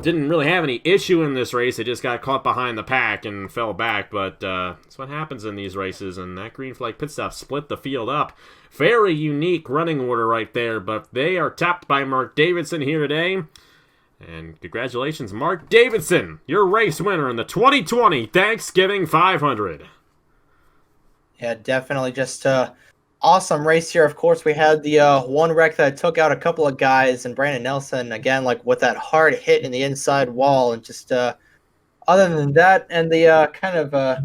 didn't really have any issue in this race. They just got caught behind the pack and fell back, but that's what happens in these races, and that green flag pit stop split the field up. Very unique running order right there, but they are topped by Mark Davidson here today. And congratulations, Mark Davidson, your race winner in the 2020 Thanksgiving 500. Yeah, definitely just awesome race here. Of course, we had the one wreck that took out a couple of guys, and Brandon Nelson, again, like with that hard hit in the inside wall. And just other than that, and the kind of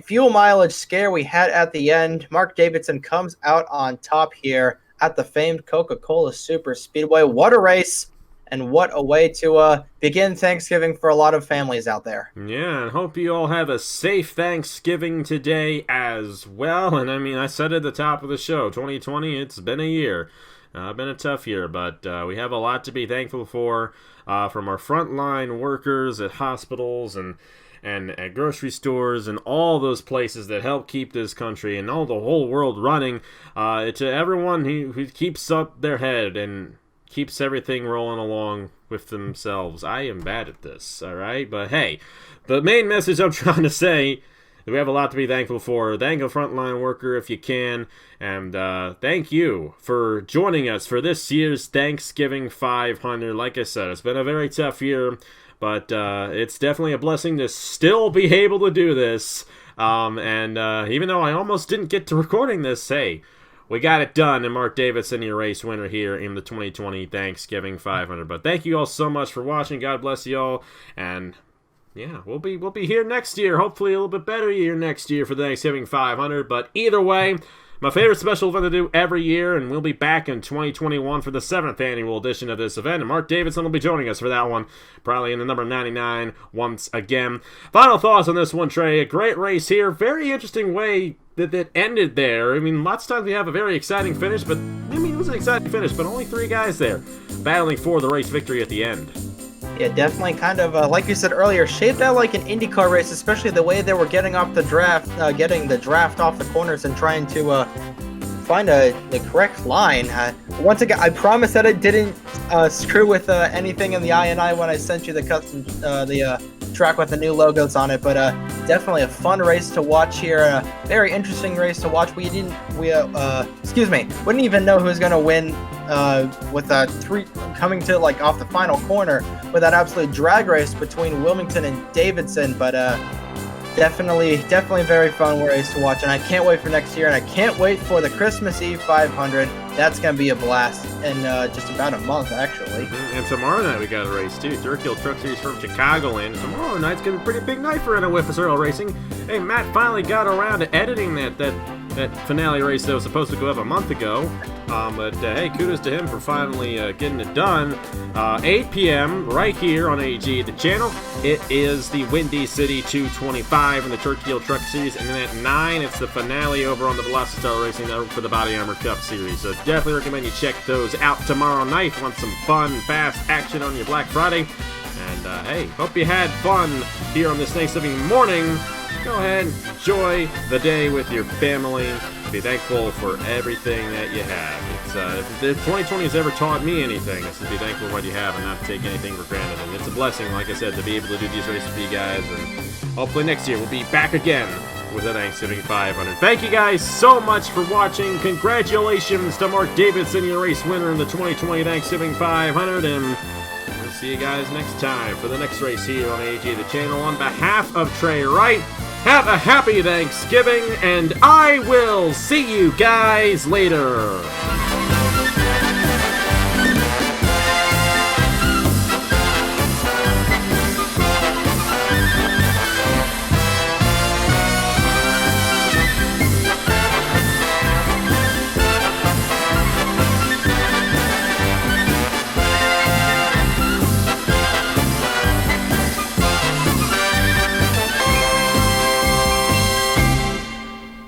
fuel mileage scare we had at the end, Mark Davidson comes out on top here at the famed Coca-Cola Superspeedway. What a race! And what a way to begin Thanksgiving for a lot of families out there. Yeah, and hope you all have a safe Thanksgiving today as well. And I mean, I said at the top of the show, 2020, it's been a year. Been a tough year, but we have a lot to be thankful for from our frontline workers at hospitals and at grocery stores and all those places that help keep this country and all the whole world running. To everyone who keeps up their head and keeps everything rolling along with themselves. I am bad at this, all right? But hey, the main message I'm trying to say, we have a lot to be thankful for. Thank a frontline worker if you can, and thank you for joining us for this year's Thanksgiving 500. Like I said, it's been a very tough year, but it's definitely a blessing to still be able to do this. Even though I almost didn't get to recording this, hey, we got it done, and Mark Davidson, your race winner here in the 2020 Thanksgiving 500. But thank you all so much for watching. God bless you all, and yeah, we'll be here next year. Hopefully, a little bit better year next year for the Thanksgiving 500. But either way, my favorite special event to do every year, and we'll be back in 2021 for the 7th annual edition of this event. And Mark Davidson will be joining us for that one, probably in the number 99 once again. Final thoughts on this one, Trey. A great race here. Very interesting way that ended there. I mean, lots of times we have a very exciting finish, but I mean, it was an exciting finish, but only 3 guys there battling for the race victory at the end. Yeah, definitely kind of, like you said earlier, shaped out like an IndyCar race, especially the way they were getting off the draft, getting the draft off the corners and trying to find the correct line. Once again, I promise that it didn't screw with anything in the INI when I sent you the custom, track with the new logos on it, but definitely a fun race to watch here. A very interesting race to watch. We didn't even know who was going to win with 3 coming to like off the final corner with that absolute drag race between Wilmington and Davidson, but definitely very fun race to watch, and I can't wait for next year, and I can't wait for the Christmas Eve 500. That's going to be a blast in just about a month, actually. And tomorrow night we got a race, too. NOFSRL Truck Series from Chicagoland. Tomorrow night's going to be a pretty big night for NOFSRL Racing. Hey, Matt finally got around to editing that finale race that was supposed to go up a month ago. Hey, kudos to him for finally getting it done. 8 p.m. right here on AG, the channel. It is the Windy City 225 in the Churchill Truck Series, and then at 9, it's the finale over on the Velocity Racing for the Body Armor Cup Series. So definitely recommend you check those out tomorrow night. Want some fun, fast action on your Black Friday. And hey, hope you had fun here on this Thanksgiving morning. Go ahead and enjoy the day with your family. Be thankful for everything that you have. If 2020 has ever taught me anything, it's to be thankful for what you have and not to take anything for granted. And it's a blessing, like I said, to be able to do these races for you guys. And hopefully next year we'll be back again with a Thanksgiving 500. Thank you guys so much for watching. Congratulations to Mark Davidson, your race winner in the 2020 Thanksgiving 500. And we'll see you guys next time for the next race here on AG the channel. On behalf of Trey Wright, have a happy Thanksgiving, and I will see you guys later.